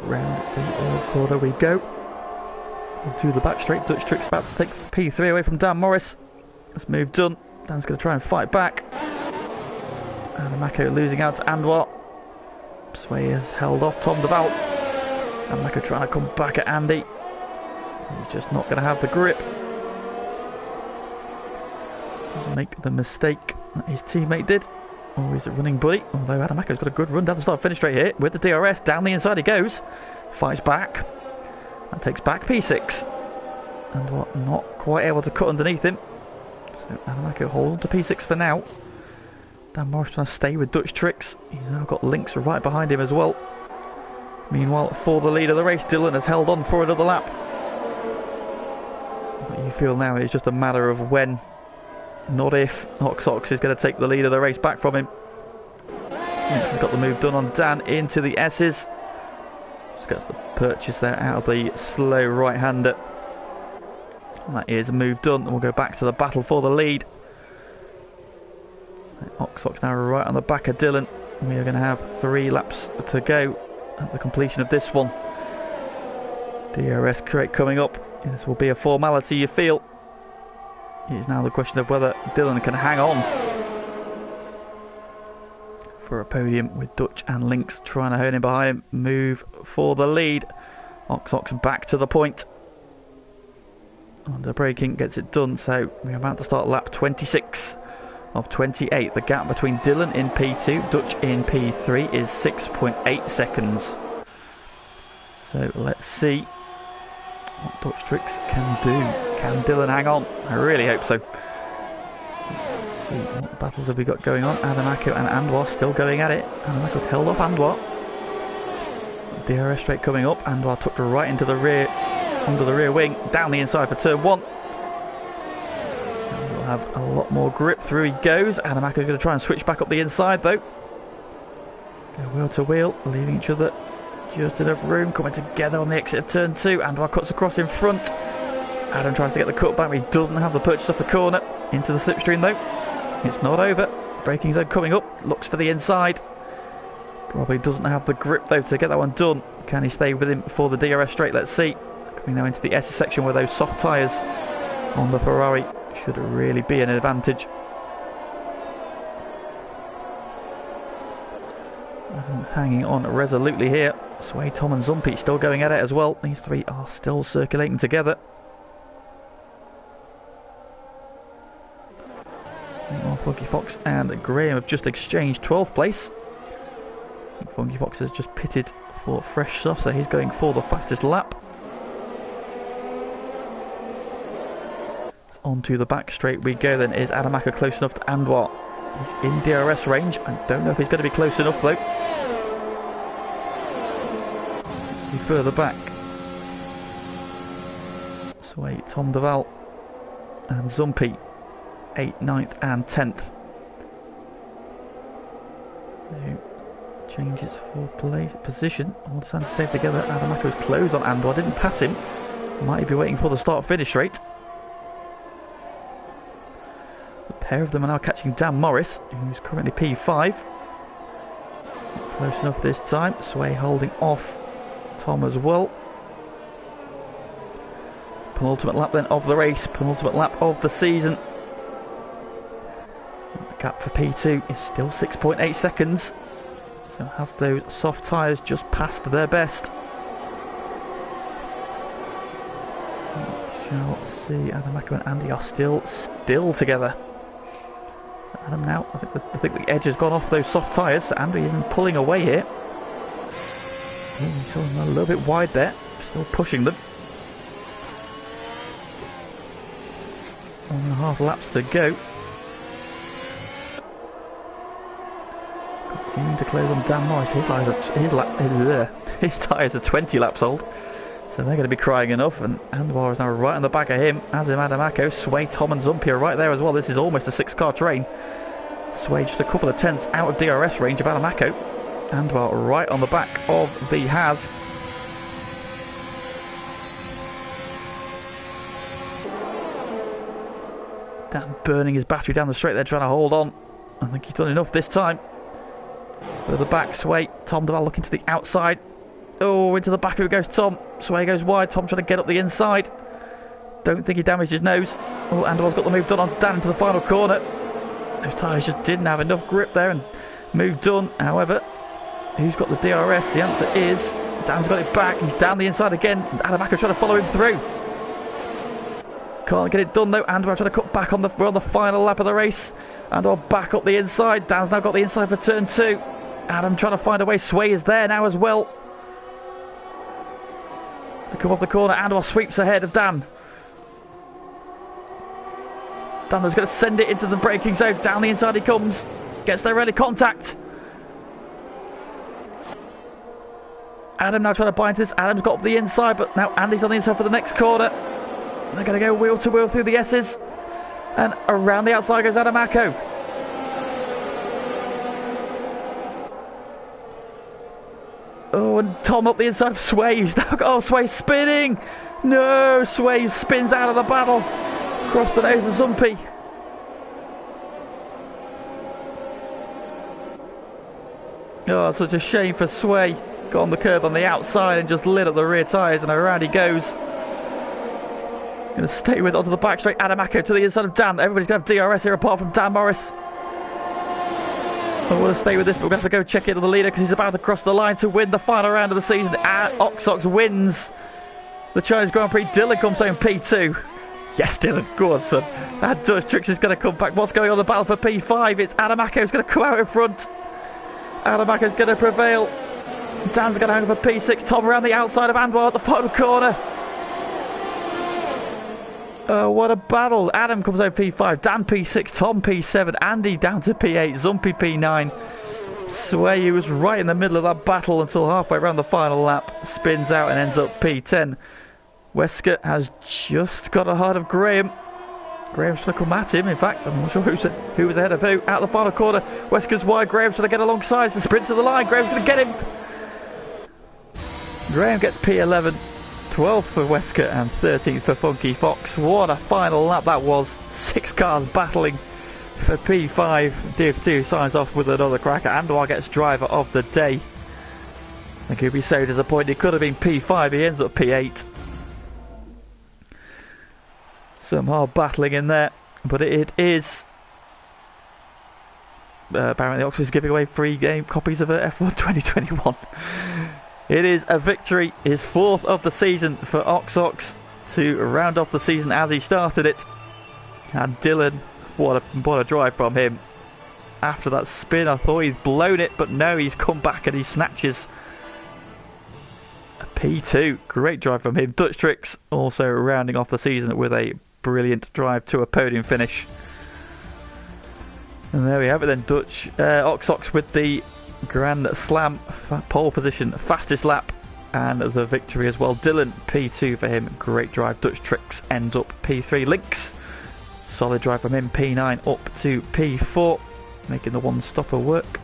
Round the corner we go. To the back straight. Dutch Trick's about to take P3 away from Dan Morris. That's move done. Dan's going to try and fight back. Adamaco losing out to Andois. Sway has held off Tom Duval. Adamaco trying to come back at Andy. He's just not going to have the grip. Doesn't make the mistake that his teammate did. Or is it running buddy? Although Adamaco's got a good run down the start finish straight here with the DRS. Down the inside he goes. Fights back. And takes back P6. And what? Not quite able to cut underneath him. So Adamaco hold on to P6 for now. Dan Morris trying to stay with Dutch Tricks. He's now got Lynx right behind him as well. Meanwhile, for the lead of the race, Dylan has held on for another lap. What you feel now is just a matter of when, not if, Ox is going to take the lead of the race back from him. He's got the move done on Dan into the S's. Just gets the purchase there out of the slow right-hander. And that is a move done, and we'll go back to the battle for the lead. Ox now right on the back of Dylan. We are going to have 3 laps to go at the completion of this one. DRS crate coming up. This will be a formality, you feel. It is now the question of whether Dylan can hang on for a podium with Dutch and Lynx trying to hone in behind him. Move for the lead. Ox back to the point. Under braking gets it done, so we're about to start lap 26 of 28. The gap between Dylan in P2, Dutch in P3 is 6.8 seconds. So let's see what Dutch Tricks can do. Can Dylan hang on? I really hope so. Let's see, what battles have we got going on? Adamaco and Andois still going at it. Adamaco's held off Andois. DRS straight coming up. Andois tucked right into the rear, under the rear wing, down the inside for turn 1. And we'll have a lot more grip. Through he goes. Adamaco's going to try and switch back up the inside though. Go wheel to wheel, leaving each other just enough room, coming together on the exit of turn 2. Andois cuts across in front. Adam tries to get the cut back, but he doesn't have the purchase off the corner. Into the slipstream though. It's not over. Braking zone coming up. Looks for the inside. Probably doesn't have the grip though to get that one done. Can he stay with him for the DRS straight? Let's see. Coming now into the S section where those soft tyres on the Ferrari should really be an advantage. And hanging on resolutely here. Sway, Tom and Zumpy still going at it as well. These three are still circulating together. Funky Fox and Graham have just exchanged 12th place. Funky Fox has just pitted for fresh stuff, so he's going for the fastest lap. Onto the back straight we go then. Is Adamaka close enough to Anwar? He's in DRS range. I don't know if he's going to be close enough though. See further back. Sway, Tom Duval and Zumpy. 8th, 9th and 10th. No changes for position. All the Sands stayed together. Adamaka was closed on Andor. Didn't pass him. Might be waiting for the start-finish rate. The pair of them are now catching Dan Morris, who's currently P5. Not close enough this time. Sway holding off Tom as well. Penultimate lap then of the race. Penultimate lap of the season. Gap for P2 is still 6.8 seconds. So have those soft tyres just passed their best. We shall see. Adamaka and Andy are still together. So Adam now, I think the edge has gone off those soft tyres. So Andy isn't pulling away here. We saw him a little bit wide there. Still pushing them. 1.5 laps to go. Continuing to close on Dan Morris. His tyres are 20 laps old, so they're going to be crying enough. And Anwar is now right on the back of him, as is Adamako. Sway, Tom and Zumpy are right there as well. This is almost a 6-car train. Sway just a couple of tenths out of DRS range of Adamako. Anwar right on the back of the Haas. Dan burning his battery down the straight there, trying to hold on. I think he's done enough this time. Further back, Sway. Tom Duval looking to the outside. Oh, into the back of it goes Tom. Sway goes wide. Tom trying to get up the inside. Don't think he damaged his nose. Oh, Anduval's got the move done on Dan into the final corner. Those tyres just didn't have enough grip there and move done. However, who's got the DRS? The answer is Dan's got it back. He's down the inside again. Adamaka trying to follow him through. Can't get it done though. Anduval trying to cut back on we're on the final lap of the race. Anduval back up the inside. Dan's now got the inside for turn 2. Adam trying to find a way. Sway is there now as well. They come off the corner. Anduval sweeps ahead of Dan. Dan is going to send it into the braking zone. Down the inside he comes. Gets there early contact. Adam now trying to buy into this. Adam's got up the inside, but now Andy's on the inside for the next corner. They're going to go wheel to wheel through the S's. And around the outside goes Adamako. Oh, and Tom up the inside of Sway. Oh, Sway spinning. No, Sway spins out of the battle. Across the nose of Zumpy. Oh, such a shame for Sway. Got on the curb on the outside and just lit up the rear tyres, and around he goes. Going to stay with it onto the back straight. Adamako to the inside of Dan. Everybody's going to have DRS here apart from Dan Morris. I want to stay with this, but we're going to have to go check into the leader because he's about to cross the line to win the final round of the season. Oxox wins the Chinese Grand Prix. Dylan comes home P2. Yes, Dylan, go on, son. That Dutch Tricks is going to come back. What's going on the battle for P5? It's Adamako who's going to come out in front. Adamako's going to prevail. Dan's going to hang for P6. Tom around the outside of Anwar at the final corner. Oh, what a battle. Adam comes out P5, Dan P6, Tom P7, Andy down to P8, Zumpy P9. Sway, who was right in the middle of that battle until halfway around the final lap, spins out and ends up P10. Wesker has just got ahead of Graham. Graham's trying to come at him. In fact, I'm not sure who was ahead of who. Out the final corner, Wesker's wide, Graham's trying to get alongside, the sprint to the line, Graham's going to get him. Graham gets P11. 12th for Wesker and 13th for Funky Fox. What a final lap that was. 6 cars battling for P5. Div 2 signs off with another cracker. Anwar gets driver of the day. I think he'd be so disappointed. He could have been P5. He ends up P8. Some hard battling in there. But it is... apparently Oxford's giving away free game copies of F1 2021. It is a victory, his 4th of the season for Ox to round off the season as he started it. And Dylan, what a drive from him. After that spin, I thought he'd blown it, but no, he's come back and he snatches a P2. Great drive from him. Dutch Tricks also rounding off the season with a brilliant drive to a podium finish. And there we have it then, Ox with the Grand Slam pole position, fastest lap, and the victory as well. Dylan, P2 for him, great drive. Dutch Tricks ends up P3. Lynx, solid drive from him, P9 up to P4, making the one-stopper work.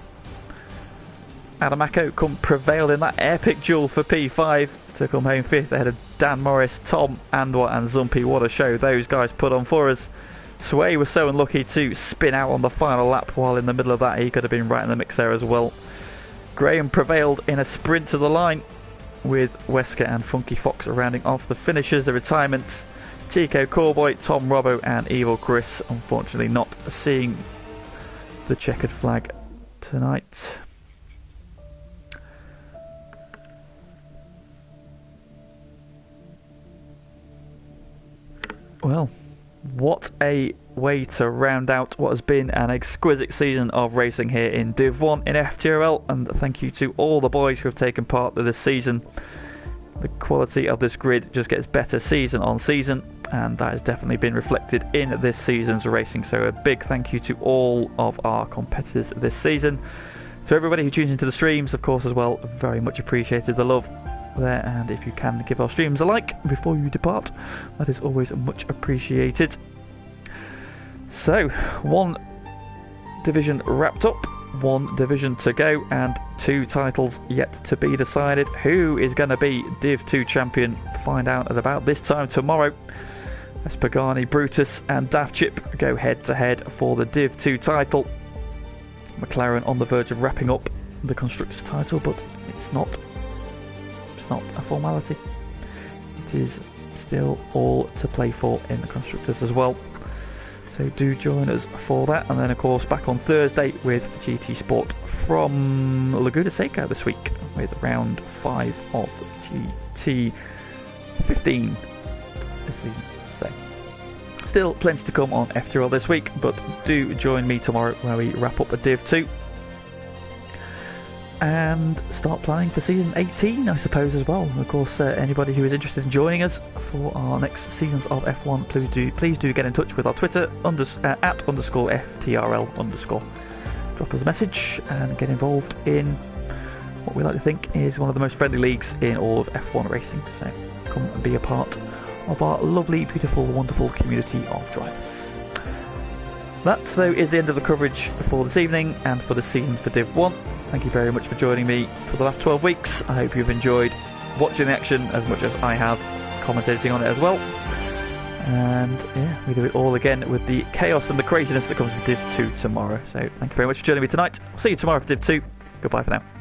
Adamako prevailed in that epic duel for P5 to come home 5th ahead of Dan Morris, Tom, Anwar and Zumpy. What a show those guys put on for us. Sway was so unlucky to spin out on the final lap, while in the middle of that he could have been right in the mix there as well. Graham prevailed in a sprint to the line, with Wesker and Funky Fox rounding off the finishers. The retirements, Tico Cowboy, Tom Robbo and Evil Chris, unfortunately not seeing the checkered flag tonight. Well, what a way to round out what has been an exquisite season of racing here in Div 1 in FTRL, and thank you to all the boys who have taken part of this season. The quality of this grid just gets better season on season, and that has definitely been reflected in this season's racing, so a big thank you to all of our competitors this season. To everybody who tunes into the streams, of course, as well, very much appreciated the love there, and if you can give our streams a like before you depart, that is always much appreciated. So, 1 division wrapped up, 1 division to go, and 2 titles yet to be decided. Who is going to be Div 2 champion? Find out at about this time tomorrow, as Pagani, Brutus and Daft Chip go head to head for the Div 2 title. McLaren on the verge of wrapping up the Constructors title, but it's not a formality. It is still all to play for in the Constructors as well. So do join us for that, and then of course back on Thursday with GT Sport from Laguna Seca this week with round 5 of GT 15 this season. So still plenty to come on FTRL this week, but do join me tomorrow where we wrap up a Div 2 and start planning for season 18, I suppose, as well. Of course, anybody who is interested in joining us for our next seasons of F1, please do get in touch with our Twitter at _FTRL_. Drop us a message and get involved in what we like to think is one of the most friendly leagues in all of F1 racing. So come and be a part of our lovely, beautiful, wonderful community of drivers. That, though, is the end of the coverage for this evening and for the season for Div 1. Thank you very much for joining me for the last 12 weeks. I hope you've enjoyed watching the action as much as I have commentating on it as well. And yeah, we do it all again with the chaos and the craziness that comes with Div 2 tomorrow. So thank you very much for joining me tonight. I'll see you tomorrow for Div 2. Goodbye for now.